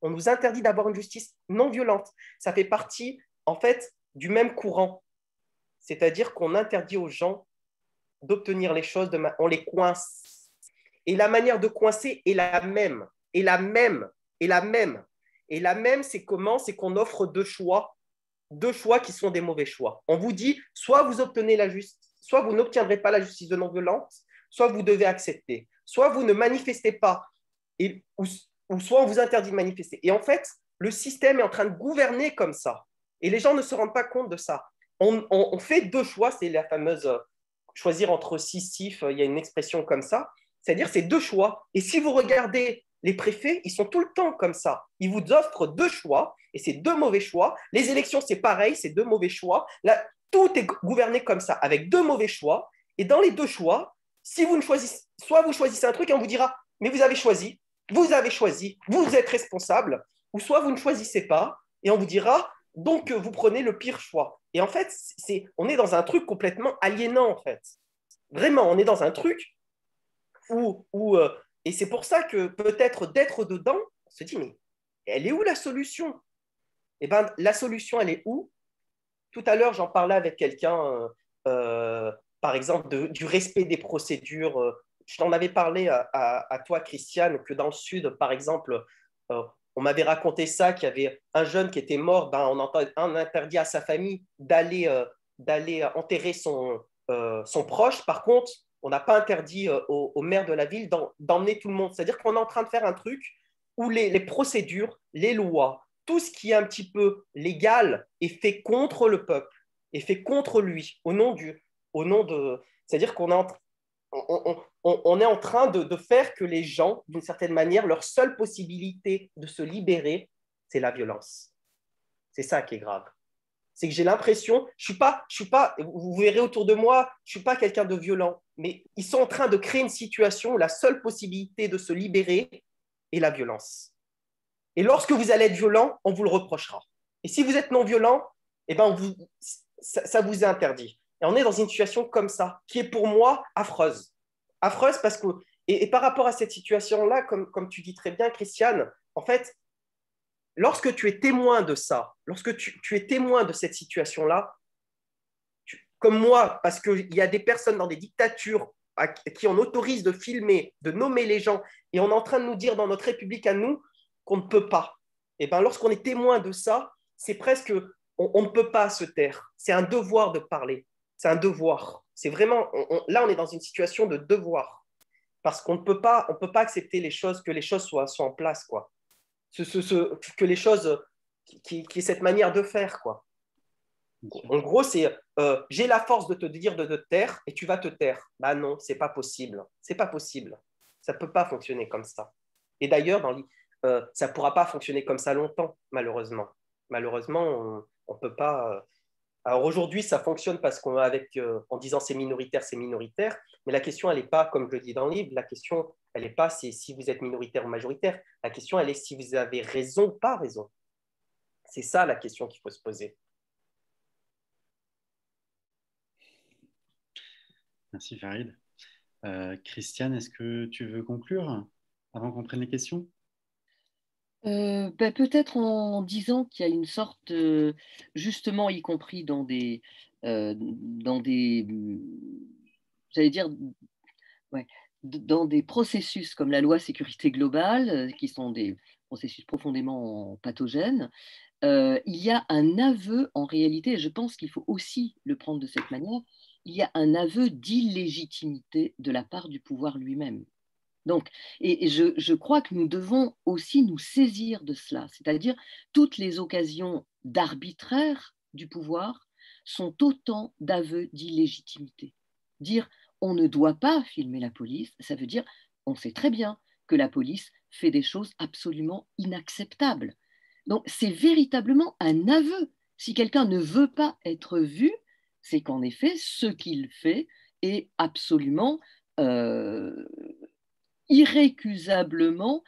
Speaker 2: On nous interdit d'avoir une justice non violente. Ça fait partie, en fait, du même courant. C'est-à-dire qu'on interdit aux gens d'obtenir les choses, on les coince. Et la manière de coincer est la même. Et la même. Et la même. Et la même, c'est comment? C'est qu'on offre deux choix qui sont des mauvais choix. On vous dit, soit vous obtenez la justice, soit vous n'obtiendrez pas la justice de non-violence, soit vous devez accepter. Soit vous ne manifestez pas, ou soit on vous interdit de manifester. Et en fait, le système est en train de gouverner comme ça. Et les gens ne se rendent pas compte de ça. On fait deux choix, c'est la fameuse choisir entre six, il y a une expression comme ça, c'est-à-dire c'est deux choix. Et si vous regardez les préfets, ils sont tout le temps comme ça. Ils vous offrent deux choix, et c'est deux mauvais choix. Les élections, c'est pareil, c'est deux mauvais choix. Là, tout est gouverné comme ça, avec deux mauvais choix. Et dans les deux choix, si vous ne choisissez, soit vous choisissez un truc et on vous dira, mais vous avez choisi, vous êtes responsable, ou soit vous ne choisissez pas et on vous dira, donc vous prenez le pire choix. Et en fait, on est dans un truc complètement aliénant, en fait. Vraiment, on est dans un truc et c'est pour ça que peut-être d'être dedans, on se dit, mais elle est où la solution? Eh bien, la solution, elle est où? Tout à l'heure, j'en parlais avec quelqu'un, par exemple, du respect des procédures. Je t'en avais parlé à toi, Christiane, que dans le Sud, par exemple, on m'avait raconté ça, qu'il y avait un jeune qui était mort, ben, on interdit à sa famille d'aller enterrer son proche. Par contre, on n'a pas interdit au maire de la ville d'emmener tout le monde. C'est-à-dire qu'on est en train de faire un truc où les procédures, les lois, tout ce qui est un petit peu légal est fait contre le peuple, est fait contre lui, c'est-à-dire qu'on est on est en train de faire que les gens, d'une certaine manière, leur seule possibilité de se libérer, c'est la violence. C'est ça qui est grave. C'est que j'ai l'impression, je suis pas, vous verrez autour de moi, je suis pas quelqu'un de violent, mais ils sont en train de créer une situation où la seule possibilité de se libérer est la violence. Et lorsque vous allez être violent, on vous le reprochera. Et si vous êtes non violent, eh ben ça vous est interdit. Et on est dans une situation comme ça, qui est pour moi affreuse. Affreuse parce que, et par rapport à cette situation-là, comme tu dis très bien, Christiane, en fait, lorsque tu es témoin de ça, lorsque tu es témoin de cette situation-là, comme moi, parce qu'il y a des personnes dans des dictatures qui on autorise de filmer, de nommer les gens, et on est en train de nous dire dans notre République à nous qu'on ne peut pas. Et bien, lorsqu'on est témoin de ça, c'est presque, on ne peut pas se taire. C'est un devoir de parler. C'est un devoir. C'est vraiment, là, on est dans une situation de devoir. Parce qu'on ne peut pas accepter que les choses soient en place, quoi. Que les choses, qui est cette manière de faire, quoi. En gros, c'est j'ai la force de te dire de te taire et tu vas te taire. Bah non, c'est pas possible. C'est pas possible. Ça peut pas fonctionner comme ça. Et d'ailleurs, ça pourra pas fonctionner comme ça longtemps, malheureusement. Malheureusement, on peut pas. Alors aujourd'hui, ça fonctionne parce en disant c'est minoritaire. Mais la question, elle n'est pas, comme je le dis dans le livre, la question, elle n'est pas si vous êtes minoritaire ou majoritaire. La question, elle est si vous avez raison ou pas raison. C'est ça la question qu'il faut se poser.
Speaker 1: Merci Farid. Christiane, est-ce que tu veux conclure avant qu'on prenne les questions?
Speaker 3: Peut-être en disant qu'il y a une sorte, justement, y compris j'allais dire, ouais, dans des processus comme la loi sécurité globale, qui sont des processus profondément pathogènes, il y a un aveu, en réalité, et je pense qu'il faut aussi le prendre de cette manière, il y a un aveu d'illégitimité de la part du pouvoir lui-même. Donc, et je crois que nous devons aussi nous saisir de cela, c'est-à-dire toutes les occasions d'arbitraire du pouvoir sont autant d'aveux d'illégitimité. Dire on ne doit pas filmer la police, ça veut dire on sait très bien que la police fait des choses absolument inacceptables. Donc, c'est véritablement un aveu. Si quelqu'un ne veut pas être vu, c'est qu'en effet, ce qu'il fait est absolument irrécusablement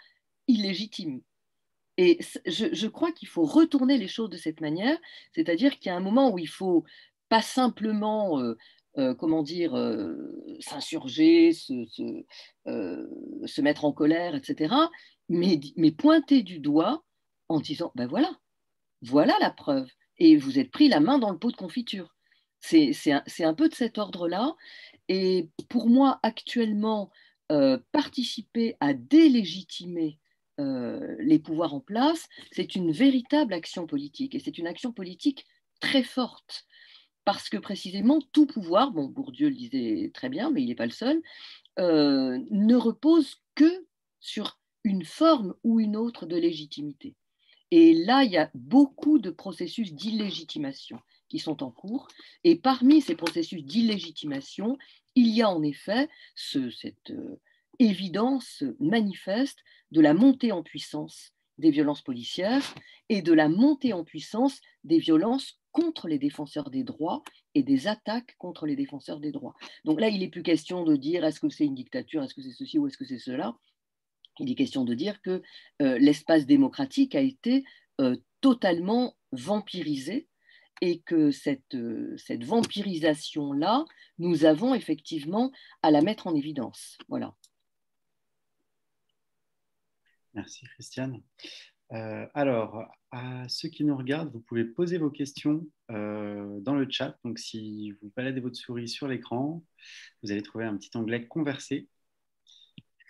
Speaker 3: illégitime. Et je crois qu'il faut retourner les choses de cette manière, c'est-à-dire qu'il y a un moment où il faut pas simplement, comment dire, s'insurger, se mettre en colère, etc., mais pointer du doigt en disant, ben voilà la preuve, et vous êtes pris la main dans le pot de confiture. C'est un peu de cet ordre-là, et pour moi, actuellement, participer à délégitimer les pouvoirs en place, c'est une véritable action politique. Et c'est une action politique très forte. Parce que précisément, tout pouvoir, bon, Bourdieu le disait très bien, mais il n'est pas le seul, ne repose que sur une forme ou une autre de légitimité. Et là, il y a beaucoup de processus d'illégitimation qui sont en cours. Et parmi ces processus d'illégitimation, il y a en effet cette évidence manifeste de la montée en puissance des violences policières et de la montée en puissance des violences contre les défenseurs des droits et des attaques contre les défenseurs des droits. Donc là, il n'est plus question de dire est-ce que c'est une dictature, est-ce que c'est ceci ou est-ce que c'est cela. Il est question de dire que l'espace démocratique a été totalement vampirisé et que cette vampirisation-là, nous avons effectivement à la mettre en évidence. Voilà.
Speaker 1: Merci Christiane. Alors, à ceux qui nous regardent, vous pouvez poser vos questions dans le chat. Donc, si vous baladez votre souris sur l'écran, vous allez trouver un petit onglet « Converser ».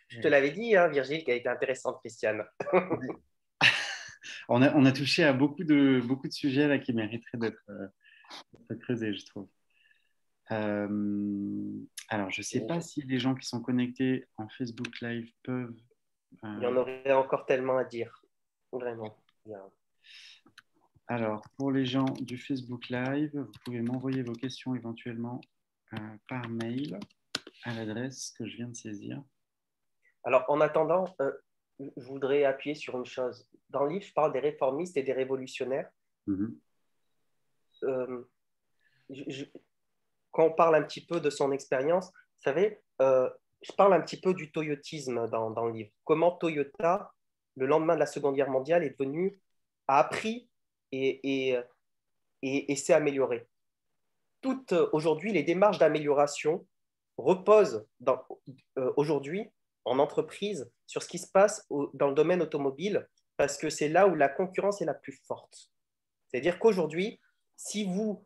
Speaker 2: Je te l'avais dit, hein, Virgile, qui a été intéressante, Christiane.
Speaker 1: On a touché à beaucoup de sujets là, qui mériteraient d'être creusés, je trouve. Alors, je ne sais pas si les gens qui sont connectés en Facebook Live peuvent...
Speaker 2: Il y en aurait encore tellement à dire. Vraiment.
Speaker 1: Alors, pour les gens du Facebook Live, vous pouvez m'envoyer vos questions éventuellement par mail à l'adresse que je viens de saisir. Alors,
Speaker 2: en attendant, je voudrais appuyer sur une chose. Dans le livre, je parle des réformistes et des révolutionnaires. Quand on parle un petit peu de son expérience, vous savez, je parle un petit peu du toyotisme dans le livre. Comment Toyota, le lendemain de la Seconde Guerre mondiale, a appris et s'est amélioré. Aujourd'hui, les démarches d'amélioration reposent aujourd'hui en entreprise sur ce qui se passe dans le domaine automobile, parce que c'est là où la concurrence est la plus forte. C'est-à-dire qu'aujourd'hui, si vous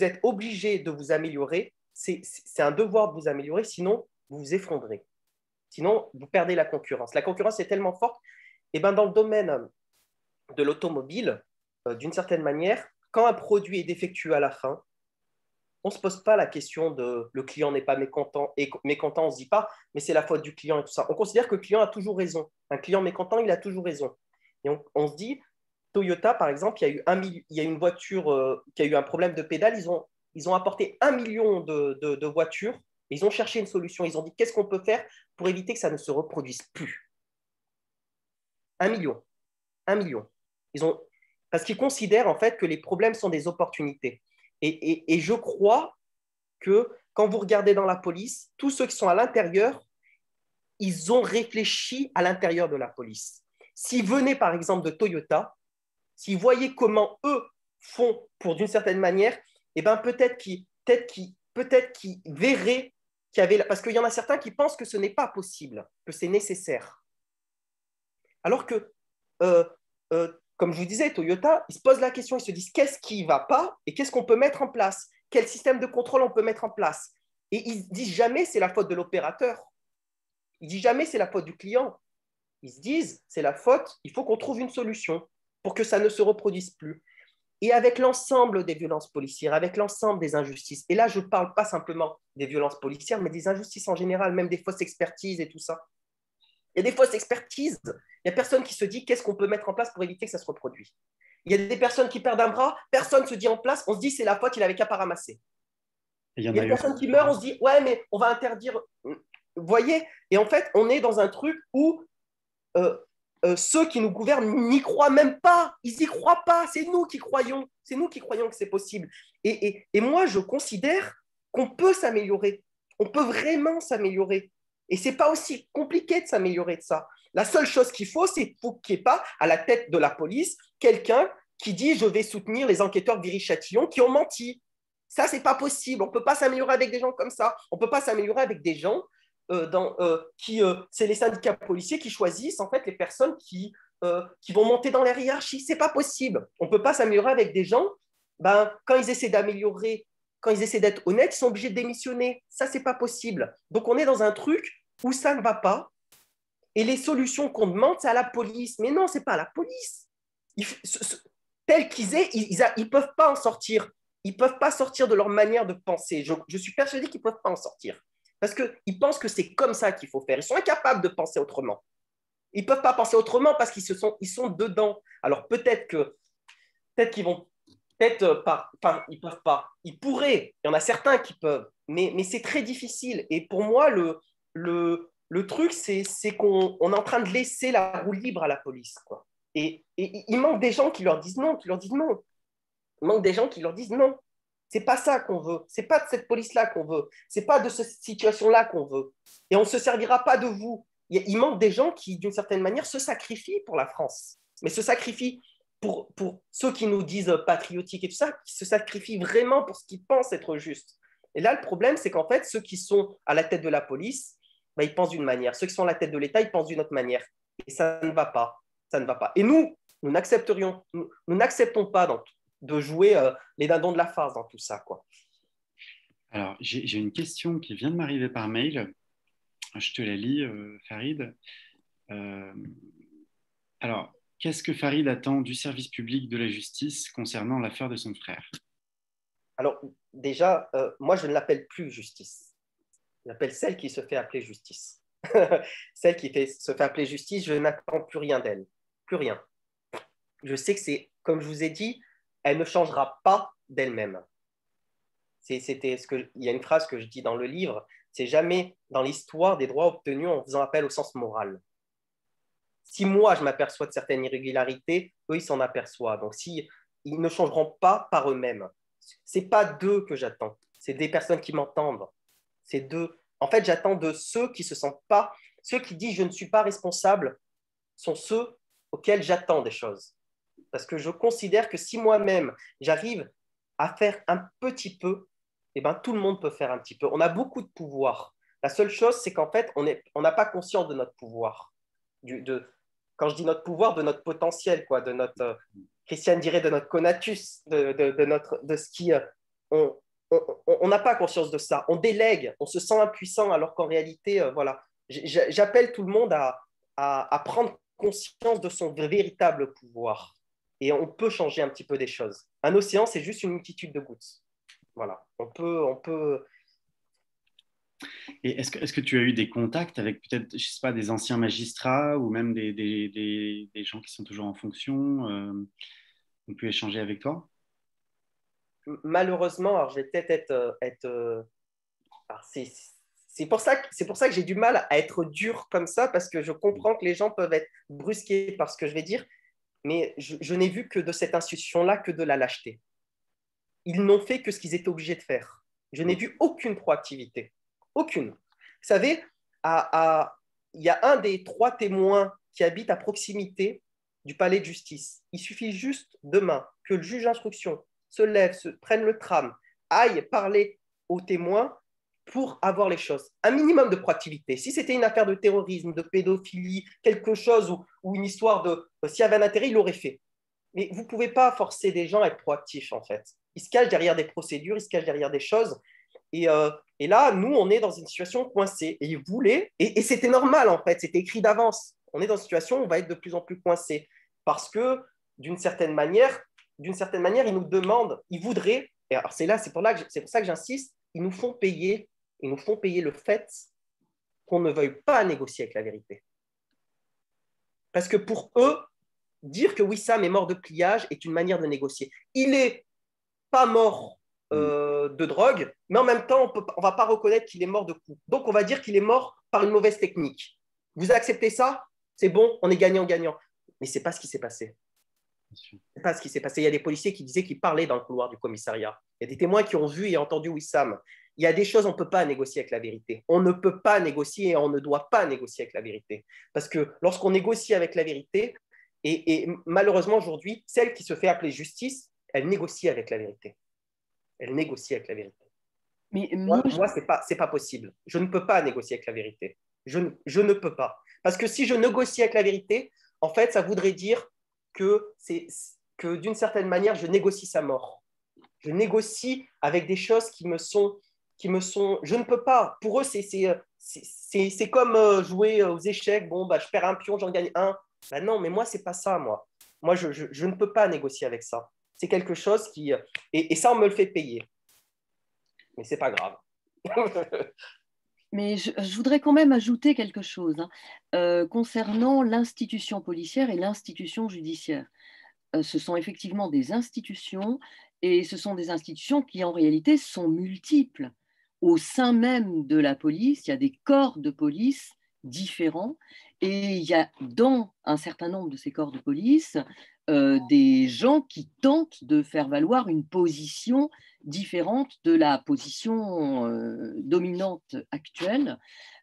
Speaker 2: êtes obligé de vous améliorer, c'est un devoir de vous améliorer, sinon vous vous effondrez. Sinon, vous perdez la concurrence. La concurrence est tellement forte. Et ben, dans le domaine de l'automobile, d'une certaine manière, quand un produit est défectueux à la fin, on ne se pose pas la question de le client n'est pas mécontent, et mécontent, on ne se dit pas, mais c'est la faute du client et tout ça. On considère que le client a toujours raison. Un client mécontent, il a toujours raison. Et on se dit, Toyota, par exemple, il y a une voiture qui a eu un problème de pédale, ils ont apporté 1 million de voitures, et ils ont cherché une solution. Ils ont dit, qu'est-ce qu'on peut faire pour éviter que ça ne se reproduise plus? 1 million. 1 million. Parce qu'ils considèrent en fait que les problèmes sont des opportunités. Et je crois que quand vous regardez dans la police, tous ceux qui sont à l'intérieur, ils ont réfléchi à l'intérieur de la police. S'ils venaient par exemple de Toyota, s'ils voyaient comment eux font pour d'une certaine manière, eh ben peut-être qu'ils verraient qu'il y avait... Parce qu'il y en a certains qui pensent que ce n'est pas possible, que c'est nécessaire. Alors que comme je vous disais, Toyota, ils se posent la question, ils se disent qu'est-ce qui ne va pas et qu'est-ce qu'on peut mettre en place? Quel système de contrôle on peut mettre en place? Et ils ne disent jamais c'est la faute de l'opérateur. Ils ne disent jamais c'est la faute du client. Ils se disent c'est la faute, il faut qu'on trouve une solution pour que ça ne se reproduise plus. Et avec l'ensemble des violences policières, avec l'ensemble des injustices, et là je ne parle pas simplement des violences policières, mais des injustices en général, même des fausses expertises et tout ça. Il y a des fausses expertises. Il n'y a personne qui se dit qu'est-ce qu'on peut mettre en place pour éviter que ça se reproduise. Il y a des personnes qui perdent un bras, personne ne se dit en place, on se dit c'est la faute, il n'avait qu'à pas ramasser. Il y a des personnes qui meurent, on se dit ouais, mais on va interdire. Vous voyez? Et en fait, on est dans un truc où ceux qui nous gouvernent n'y croient même pas. Ils n'y croient pas. C'est nous qui croyons. C'est nous qui croyons que c'est possible. Et moi, je considère qu'on peut s'améliorer. On peut vraiment s'améliorer. Et ce n'est pas aussi compliqué de s'améliorer de ça. La seule chose qu'il faut, c'est qu'il n'y ait pas à la tête de la police quelqu'un qui dit « je vais soutenir les enquêteurs Viry-Châtillon qui ont menti ». Ça, ce n'est pas possible. On ne peut pas s'améliorer avec des gens comme ça. On ne peut pas s'améliorer avec des gens c'est les syndicats policiers qui choisissent en fait les personnes qui vont monter dans la hiérarchie. C'est pas possible. On peut pas s'améliorer avec des gens. Quand ils essaient d'améliorer, quand ils essaient d'être honnêtes, ils sont obligés de démissionner. Ça, c'est pas possible. Donc on est dans un truc où ça ne va pas. Et les solutions qu'on demande, c'est à la police. Mais non, c'est pas à la police. Tels qu'ils aient, ils peuvent pas en sortir. Ils peuvent pas sortir de leur manière de penser. Je suis persuadé qu'ils peuvent pas en sortir. Parce qu'ils pensent que c'est comme ça qu'il faut faire. Ils sont incapables de penser autrement. Ils ne peuvent pas penser autrement parce ils sont dedans. Alors peut-être qu'ils vont, peut-être pas, enfin, ils ne peuvent pas. Ils pourraient, il y en a certains qui peuvent, mais c'est très difficile. Et pour moi, le truc, c'est qu'on est en train de laisser la roue libre à la police, quoi. Et il manque des gens qui leur disent non, Il manque des gens qui leur disent non. C'est pas ça qu'on veut. C'est pas de cette police-là qu'on veut. C'est pas de cette situation-là qu'on veut. Et on ne se servira pas de vous. Il manque des gens qui, d'une certaine manière, se sacrifient pour la France. Mais se sacrifient pour ceux qui nous disent patriotiques et tout ça, qui se sacrifient vraiment pour ce qu'ils pensent être juste. Et là, le problème, c'est qu'en fait, ceux qui sont à la tête de la police, ils pensent d'une manière. Ceux qui sont à la tête de l'État, ils pensent d'une autre manière. Et ça ne va pas. Ça ne va pas. Et nous n'acceptons pas de jouer les dindons de la farce dans tout ça, quoi.
Speaker 1: Alors, j'ai une question qui vient de m'arriver par mail. Je te la lis, Farid. Alors, qu'est-ce que Farid attend du service public de la justice concernant l'affaire de son frère?
Speaker 2: Alors, déjà, moi, je ne l'appelle plus justice. Je l'appelle celle qui se fait appeler justice. Celle qui se fait appeler justice, je n'attends plus rien d'elle. Plus rien. Je sais que c'est, comme je vous ai dit, elle ne changera pas d'elle-même. Il y a une phrase que je dis dans le livre, c'est jamais dans l'histoire des droits obtenus en faisant appel au sens moral. Si moi, je m'aperçois de certaines irrégularités, eux, ils s'en aperçoivent. Donc, ils ne changeront pas par eux-mêmes. Ce n'est pas d'eux que j'attends, c'est des personnes qui m'entendent. En fait, j'attends de ceux qui se sentent pas, ceux qui disent « je ne suis pas responsable » sont ceux auxquels j'attends des choses. Parce que je considère que si moi-même, j'arrive à faire un petit peu, tout le monde peut faire un petit peu. On a beaucoup de pouvoir. La seule chose, c'est qu'en fait, on n'a pas conscience de notre pouvoir. Quand je dis notre pouvoir, de notre potentiel, quoi, de notre, Christiane dirait de notre conatus, de ce qui... on n'a pas conscience de ça. On délègue, on se sent impuissant, alors qu'en réalité, voilà. J'appelle tout le monde à prendre conscience de son véritable pouvoir. Et on peut changer un petit peu des choses. Un océan, c'est juste une multitude de gouttes. Voilà, on peut...
Speaker 1: Et est-ce que tu as eu des contacts avec peut-être, je sais pas, des anciens magistrats ou même des gens qui sont toujours en fonction ont pu échanger avec toi?
Speaker 2: Malheureusement, alors je vais peut-être c'est pour ça que j'ai du mal à être dur comme ça, parce que je comprends que les gens peuvent être brusqués par ce que je vais dire, mais je n'ai vu que de cette institution-là que de la lâcheté. Ils n'ont fait que ce qu'ils étaient obligés de faire. Je n'ai vu aucune proactivité. Aucune. Vous savez, il y a un des 3 témoins qui habite à proximité du palais de justice. Il suffit juste demain que le juge d'instruction se lève, prenne le tram, aille parler aux témoins pour avoir les choses. Un minimum de proactivité. Si c'était une affaire de terrorisme, de pédophilie, quelque chose, ou une histoire s'il y avait un intérêt, il l'aurait fait. Mais vous ne pouvez pas forcer des gens à être proactifs, en fait. Ils se cachent derrière des procédures, ils se cachent derrière des choses. Et là, nous, on est dans une situation coincée. Et ils voulaient, et c'était normal, en fait, c'était écrit d'avance. On est dans une situation où on va être de plus en plus coincé. Parce que, d'une certaine manière, ils nous demandent, ils voudraient, et alors c'est pour ça que j'insiste, ils nous font payer le fait qu'on ne veuille pas négocier avec la vérité. Parce que pour eux, dire que Wissam est mort de pliage est une manière de négocier. Il n'est pas mort de drogue, mais en même temps, on ne va pas reconnaître qu'il est mort de coup. Donc, on va dire qu'il est mort par une mauvaise technique. Vous acceptez ça? c'est bon, on est gagnant-gagnant. Mais ce n'est pas ce qui s'est passé.
Speaker 1: Bien sûr.
Speaker 2: C'est pas ce qui s'est passé. Il y a des policiers qui disaient qu'ils parlaient dans le couloir du commissariat. Il y a des témoins qui ont vu et entendu Wissam. Il y a des choses, on ne peut pas négocier avec la vérité. On ne peut pas négocier et on ne doit pas négocier avec la vérité. Parce que lorsqu'on négocie avec la vérité, et malheureusement aujourd'hui, celle qui se fait appeler justice, elle négocie avec la vérité. Elle négocie avec la vérité.
Speaker 3: Mais
Speaker 2: Moi c'est pas possible. Je ne peux pas négocier avec la vérité. Je ne peux pas. Parce que si je négocie avec la vérité, en fait, ça voudrait dire que d'une certaine manière, je négocie sa mort. Je négocie avec des choses qui me sont. Je ne peux pas. Pour eux, c'est comme jouer aux échecs. Bon, bah, je perds un pion, j'en gagne un. Bah, non, mais moi, c'est pas ça, moi. Moi, je ne peux pas négocier avec ça. C'est quelque chose qui. Et ça, on me le fait payer. Mais c'est pas grave.
Speaker 3: Mais je voudrais quand même ajouter quelque chose concernant l'institution policière et l'institution judiciaire. Ce sont effectivement des institutions et ce sont des institutions qui en réalité sont multiples. Au sein même de la police, il y a des corps de police différents et il y a dans un certain nombre de ces corps de police des gens qui tentent de faire valoir une position différente de la position dominante actuelle.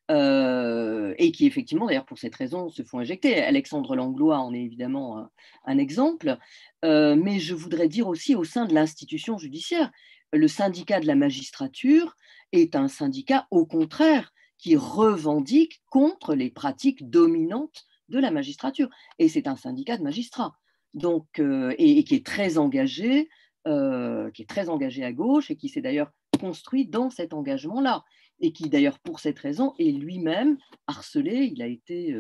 Speaker 3: Et qui effectivement, d'ailleurs pour cette raison, se font éjecter. Alexandre Langlois en est évidemment un exemple, mais je voudrais dire aussi au sein de l'institution judiciaire, le syndicat de la magistrature est un syndicat au contraire qui revendique contre les pratiques dominantes de la magistrature, et c'est un syndicat de magistrats, donc, et qui est très engagé, à gauche, et qui s'est d'ailleurs construit dans cet engagement-là et qui d'ailleurs pour cette raison est lui-même harcelé, il a été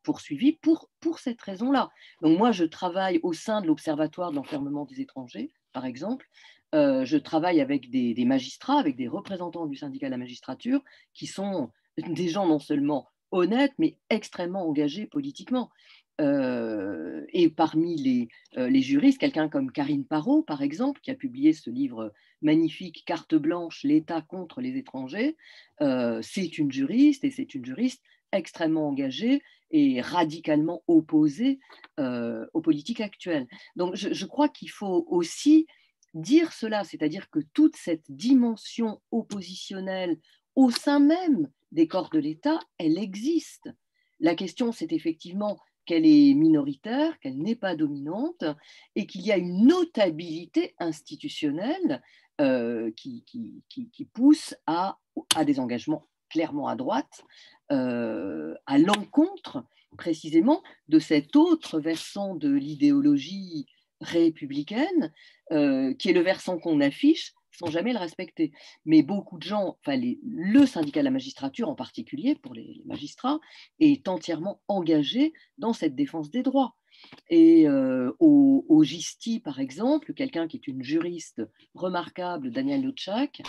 Speaker 3: poursuivi pour cette raison-là. Donc moi je travaille au sein de l'Observatoire de l'enfermement des étrangers, par exemple, je travaille avec des magistrats, avec des représentants du syndicat de la magistrature, qui sont des gens non seulement honnêtes, mais extrêmement engagés politiquement. Et parmi les juristes, quelqu'un comme Karine Parot, par exemple, qui a publié ce livre magnifique, Carte blanche, l'État contre les étrangers, c'est une juriste, et c'est une juriste extrêmement engagée et radicalement opposée aux politiques actuelles. Donc je crois qu'il faut aussi dire cela, c'est-à-dire que toute cette dimension oppositionnelle au sein même des corps de l'État, elle existe. La question, c'est effectivement qu'elle est minoritaire, qu'elle n'est pas dominante, et qu'il y a une notabilité institutionnelle qui pousse à des engagements clairement à droite, à l'encontre précisément de cet autre versant de l'idéologie républicaine, qui est le versant qu'on affiche sans jamais le respecter. Mais beaucoup de gens, enfin le syndicat de la magistrature en particulier, pour les magistrats, est entièrement engagé dans cette défense des droits. Et au GISTI, par exemple, quelqu'un qui est une juriste remarquable, Daniel Lutschak,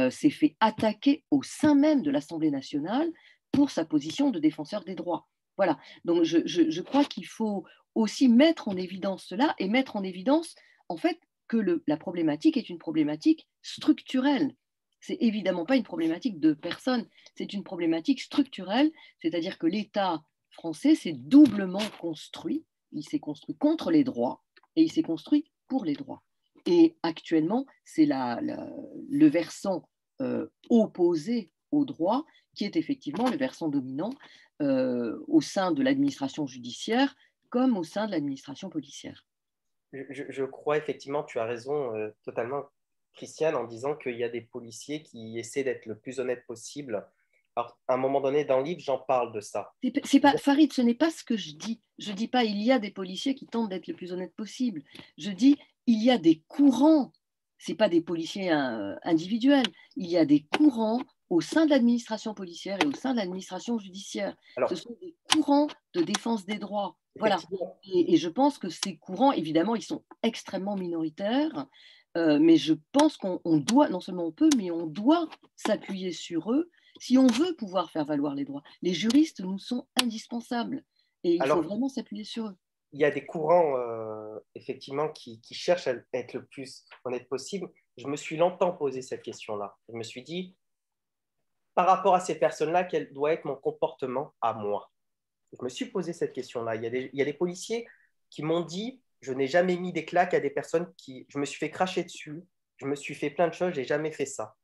Speaker 3: s'est fait attaquer au sein même de l'Assemblée nationale pour sa position de défenseur des droits. Voilà, donc je crois qu'il faut aussi mettre en évidence cela et mettre en évidence, en fait, que la problématique est une problématique structurelle. C'est évidemment pas une problématique de personne, c'est une problématique structurelle, c'est-à-dire que l'État français s'est doublement construit. Il s'est construit contre les droits et il s'est construit pour les droits. Et actuellement, c'est le versant opposé aux droits qui est effectivement le versant dominant au sein de l'administration judiciaire comme au sein de l'administration policière.
Speaker 2: Je crois effectivement, tu as raison totalement, Christiane, en disant qu'il y a des policiers qui essaient d'être le plus honnête possible. Alors, à un moment donné, dans le livre, j'en parle de ça.
Speaker 3: C'est pas, Farid, ce n'est pas ce que je dis. Je dis pas il y a des policiers qui tentent d'être le plus honnête possible. Je dis il y a des courants. C'est pas des policiers individuels. Il y a des courants au sein de l'administration policière et au sein de l'administration judiciaire.
Speaker 2: Alors,
Speaker 3: ce sont des courants de défense des droits. Voilà. Et je pense que ces courants, évidemment, ils sont extrêmement minoritaires, mais je pense qu'on doit, non seulement on peut, mais on doit s'appuyer sur eux si on veut pouvoir faire valoir les droits. Les juristes nous sont indispensables et il faut vraiment s'appuyer sur eux.
Speaker 2: Il y a des courants, effectivement, qui cherchent à être le plus honnête possible. Je me suis longtemps posé cette question-là. Je me suis dit, par rapport à ces personnes-là, quel doit être mon comportement à moi? je me suis posé cette question-là. Il y a des policiers qui m'ont dit, je n'ai jamais mis des claques à des personnes qui, je me suis fait cracher dessus, je me suis fait plein de choses, j'ai jamais fait ça.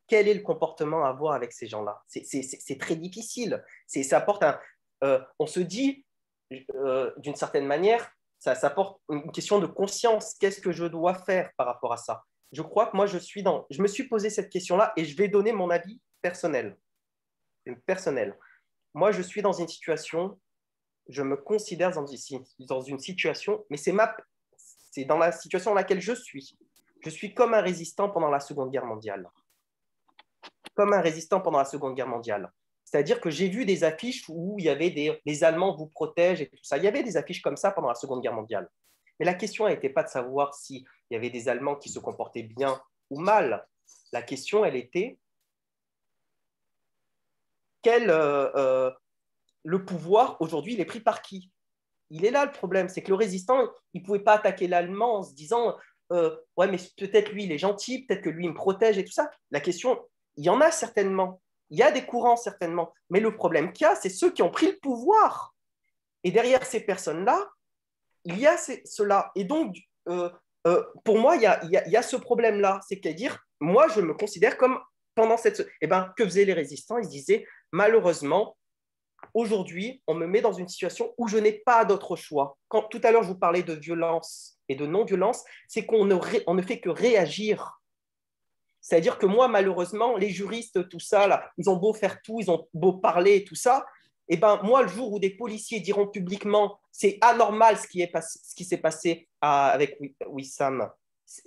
Speaker 2: Quel est le comportement à avoir avec ces gens-là? C'est très difficile. Ça apporte on se dit, d'une certaine manière, ça apporte une question de conscience. Qu'est-ce que je dois faire par rapport à ça? Je crois que moi, je me suis posé cette question-là et je vais donner mon avis personnel. Personnel. Moi, je suis dans une situation, je me considère dans une situation, mais c'est dans la situation dans laquelle je suis. Je suis comme un résistant pendant la Seconde Guerre mondiale. Comme un résistant pendant la Seconde Guerre mondiale. C'est-à-dire que j'ai vu des affiches où il y avait les Allemands vous protègent et tout ça. Il y avait des affiches comme ça pendant la Seconde Guerre mondiale. Mais la question n'était pas de savoir s'il y avait des Allemands qui se comportaient bien ou mal. La question, elle était le pouvoir, aujourd'hui, il est pris par qui? Il est là le problème, c'est que le résistant, il ne pouvait pas attaquer l'Allemand en se disant ouais, mais peut-être lui, il est gentil, peut-être que lui, il me protège et tout ça. La question, il y en a certainement. Il y a des courants certainement. Mais le problème qu'il y a, c'est ceux qui ont pris le pouvoir. Et derrière ces personnes-là, il y a cela. Et donc, pour moi, il y a ce problème-là. C'est-à-dire, moi, je me considère comme pendant cette... Eh ben, que faisaient les résistants? Ils se disaient, malheureusement, aujourd'hui, on me met dans une situation où je n'ai pas d'autre choix. Quand tout à l'heure, je vous parlais de violence et de non-violence, c'est qu'on ne fait que réagir. C'est-à-dire que moi, malheureusement, les juristes, tout ça, là, ils ont beau faire tout, ils ont beau parler, tout ça, et ben moi, le jour où des policiers diront publiquement c'est anormal ce qui s'est passé avec Wissam,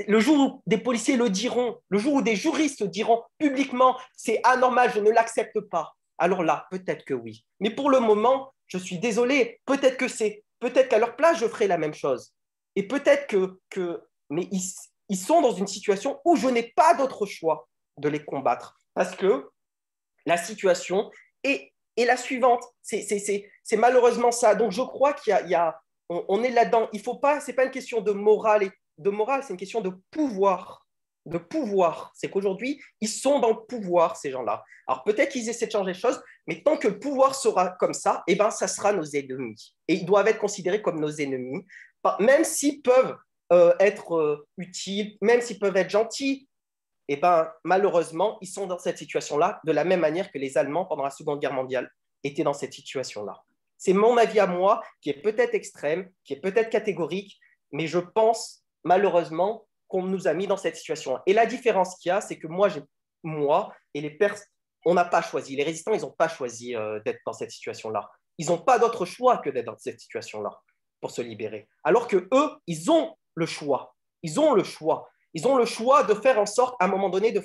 Speaker 2: le jour où des policiers le diront, le jour où des juristes diront publiquement c'est anormal, je ne l'accepte pas, alors là, peut-être que oui. Mais pour le moment, je suis désolé, peut-être qu'à leur place, je ferai la même chose. Et peut-être mais ils sont dans une situation où je n'ai pas d'autre choix de les combattre. Parce que la situation est la suivante. C'est malheureusement ça. Donc je crois on est là-dedans. Il faut pas, c'est pas une question de morale, c'est une question de pouvoir. De pouvoir. C'est qu'aujourd'hui, ils sont dans le pouvoir, ces gens-là. Alors peut-être qu'ils essaient de changer les choses, mais tant que le pouvoir sera comme ça, eh ben, ça sera nos ennemis. Et ils doivent être considérés comme nos ennemis, même s'ils peuvent être utiles, même s'ils peuvent être gentils, eh ben, malheureusement, ils sont dans cette situation-là de la même manière que les Allemands pendant la Seconde Guerre mondiale étaient dans cette situation-là. C'est mon avis à moi, qui est peut-être extrême, qui est peut-être catégorique, mais je pense malheureusement qu'on nous a mis dans cette situation. Et la différence qu'il y a, c'est que moi et les Perses, on n'a pas choisi. Les résistants, ils n'ont pas choisi d'être dans cette situation-là. Ils n'ont pas d'autre choix que d'être dans cette situation-là pour se libérer. Alors que eux, ils ont le choix. Ils ont le choix. Ils ont le choix de faire en sorte, à un moment donné, de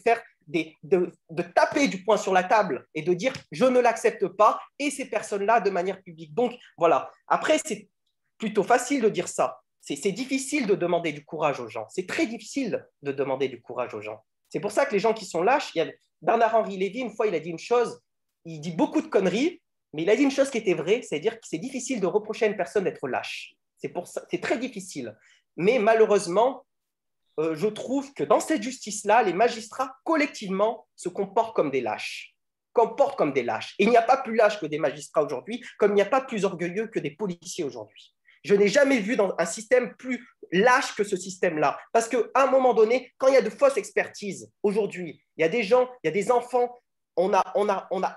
Speaker 2: taper du poing sur la table et de dire je ne l'accepte pas, et ces personnes-là de manière publique. Donc voilà. Après, c'est plutôt facile de dire ça. C'est difficile de demander du courage aux gens. C'est très difficile de demander du courage aux gens. C'est pour ça que les gens qui sont lâches, Bernard-Henri Lévy, une fois, il a dit une chose, il dit beaucoup de conneries, mais il a dit une chose qui était vraie, c'est-à-dire que c'est difficile de reprocher à une personne d'être lâche. C'est très difficile. Mais malheureusement, je trouve que dans cette justice-là, les magistrats, collectivement, se comportent comme des lâches. Comportent comme des lâches. Et il n'y a pas plus lâche que des magistrats aujourd'hui, comme il n'y a pas plus orgueilleux que des policiers aujourd'hui. Je n'ai jamais vu dans un système plus lâche que ce système-là. Parce qu'à un moment donné, quand il y a de fausses expertises, aujourd'hui, il y a des gens, il y a des enfants, on a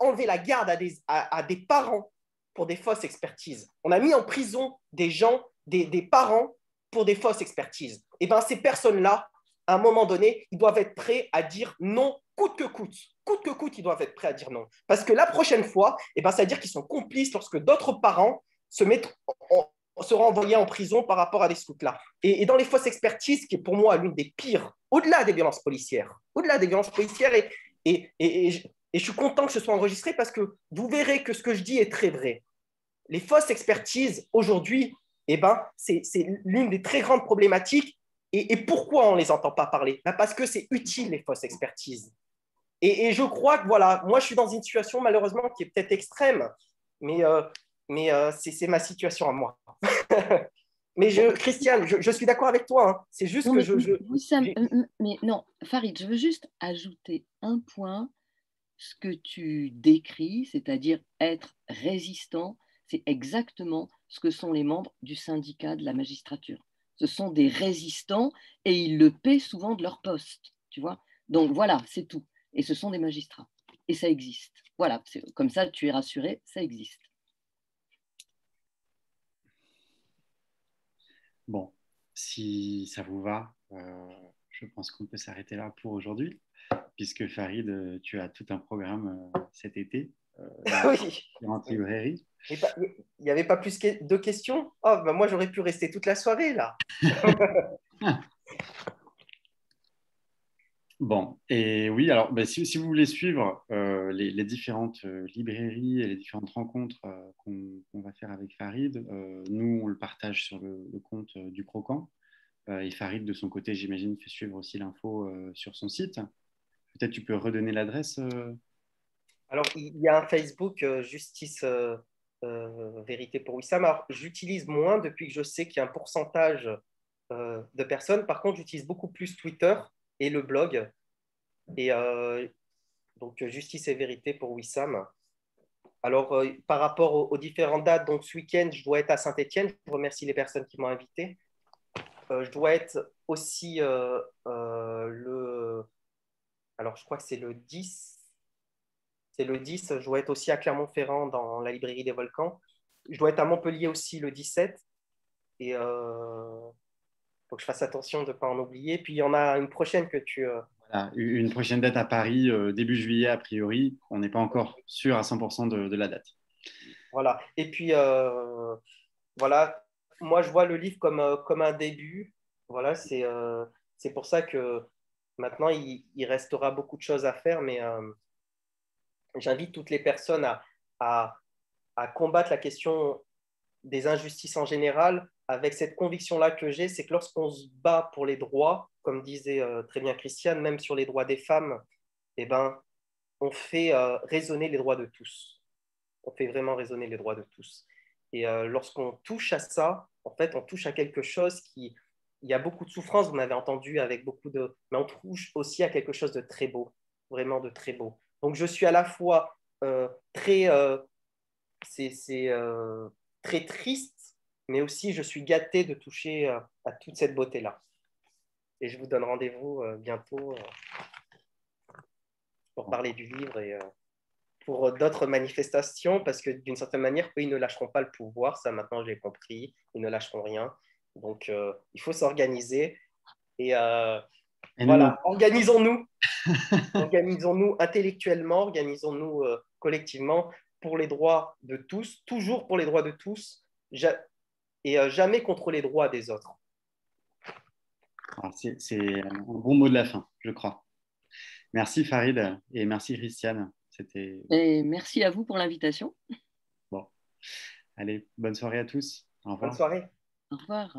Speaker 2: enlevé la garde à des parents pour des fausses expertises. On a mis en prison des gens, des parents, pour des fausses expertises. Et bien, ces personnes-là, à un moment donné, ils doivent être prêts à dire non, coûte que coûte. Coûte que coûte, ils doivent être prêts à dire non. Parce que la prochaine fois, ça veut dire qu'ils sont complices lorsque d'autres parents seront envoyés en prison par rapport à des scouts-là. Et dans les fausses expertises, qui est pour moi l'une des pires, au-delà des violences policières, et je suis content que ce soit enregistré parce que vous verrez que ce que je dis est très vrai. Les fausses expertises, aujourd'hui, c'est l'une des très grandes problématiques. Et pourquoi on ne les entend pas parler? Parce que c'est utile, les fausses expertises. Et je crois que, voilà, moi, je suis dans une situation, malheureusement, qui est peut-être extrême, mais c'est ma situation à moi. Mais Christiane, je suis d'accord avec toi. Hein. C'est juste
Speaker 3: non,
Speaker 2: que
Speaker 3: mais non, Farid, je veux juste ajouter un point. Ce que tu décris, c'est-à-dire être résistant, C'est exactement ce que sont les membres du syndicat de la magistrature. Ce sont des résistants et ils le paient souvent de leur poste, tu vois. Donc voilà, c'est tout. Et ce sont des magistrats. Et ça existe. Voilà, comme ça, tu es rassuré, ça existe.
Speaker 1: Bon, si ça vous va, je pense qu'on peut s'arrêter là pour aujourd'hui, puisque Farid, tu as tout un programme cet été dans
Speaker 2: Oui.
Speaker 1: différentes librairies.
Speaker 2: Il n'y avait pas plus de questions? Oh, bah moi, j'aurais pu rester toute la soirée, là.
Speaker 1: Bon, et oui, alors si vous voulez suivre les différentes librairies et les différentes rencontres qu'on va faire avec Farid, nous, on le partage sur le compte du Croquant. Et Farid, de son côté, j'imagine, fait suivre aussi l'info sur son site. Peut-être tu peux redonner l'adresse.
Speaker 2: Alors, il y a un Facebook Justice Vérité pour Wissam. Alors, j'utilise moins depuis que je sais qu'il y a un pourcentage de personnes. Par contre, j'utilise beaucoup plus Twitter et le blog. Et donc, Justice et Vérité pour Wissam. Alors, par rapport aux différentes dates, donc ce week-end, je dois être à Saint-Étienne. Je remercie les personnes qui m'ont invité. Je dois être aussi alors, je crois que c'est le 10. C'est le 10. Je dois être aussi à Clermont-Ferrand dans la librairie des Volcans. Je dois être à Montpellier aussi le 17. Et faut que je fasse attention de ne pas en oublier. Puis il y en a une prochaine que tu.
Speaker 1: Voilà, une prochaine date à Paris, début juillet, a priori. On n'est pas encore sûr à 100% de la date.
Speaker 2: Voilà. Et puis, voilà. Moi, je vois le livre comme un début. Voilà. C'est pour ça que maintenant, il restera beaucoup de choses à faire. Mais j'invite toutes les personnes à, à combattre la question des injustices en général avec cette conviction-là que j'ai, c'est que lorsqu'on se bat pour les droits, comme disait très bien Christiane, même sur les droits des femmes, eh ben, on fait résonner les droits de tous. On fait vraiment résonner les droits de tous. Et lorsqu'on touche à ça, en fait, on touche à quelque chose qui... Il y a beaucoup de souffrance, vous m'avez entendu, avec beaucoup de... Mais on touche aussi à quelque chose de très beau, vraiment de très beau. Donc, je suis à la fois très... c'est très triste, mais aussi je suis gâté de toucher à toute cette beauté-là. Et je vous donne rendez-vous bientôt pour parler du livre et pour d'autres manifestations, parce que d'une certaine manière, eux, ils ne lâcheront pas le pouvoir, ça maintenant j'ai compris, ils ne lâcheront rien. Donc il faut s'organiser et voilà, organisons-nous. Organisons-nous intellectuellement, organisons-nous collectivement pour les droits de tous, toujours pour les droits de tous, et jamais contre les droits des autres.
Speaker 1: C'est un bon mot de la fin, je crois. Merci Farid et merci Christiane.
Speaker 3: Et merci à vous pour l'invitation.
Speaker 1: Bon, allez, bonne soirée à tous. Au revoir.
Speaker 2: Bonne soirée.
Speaker 3: Au revoir.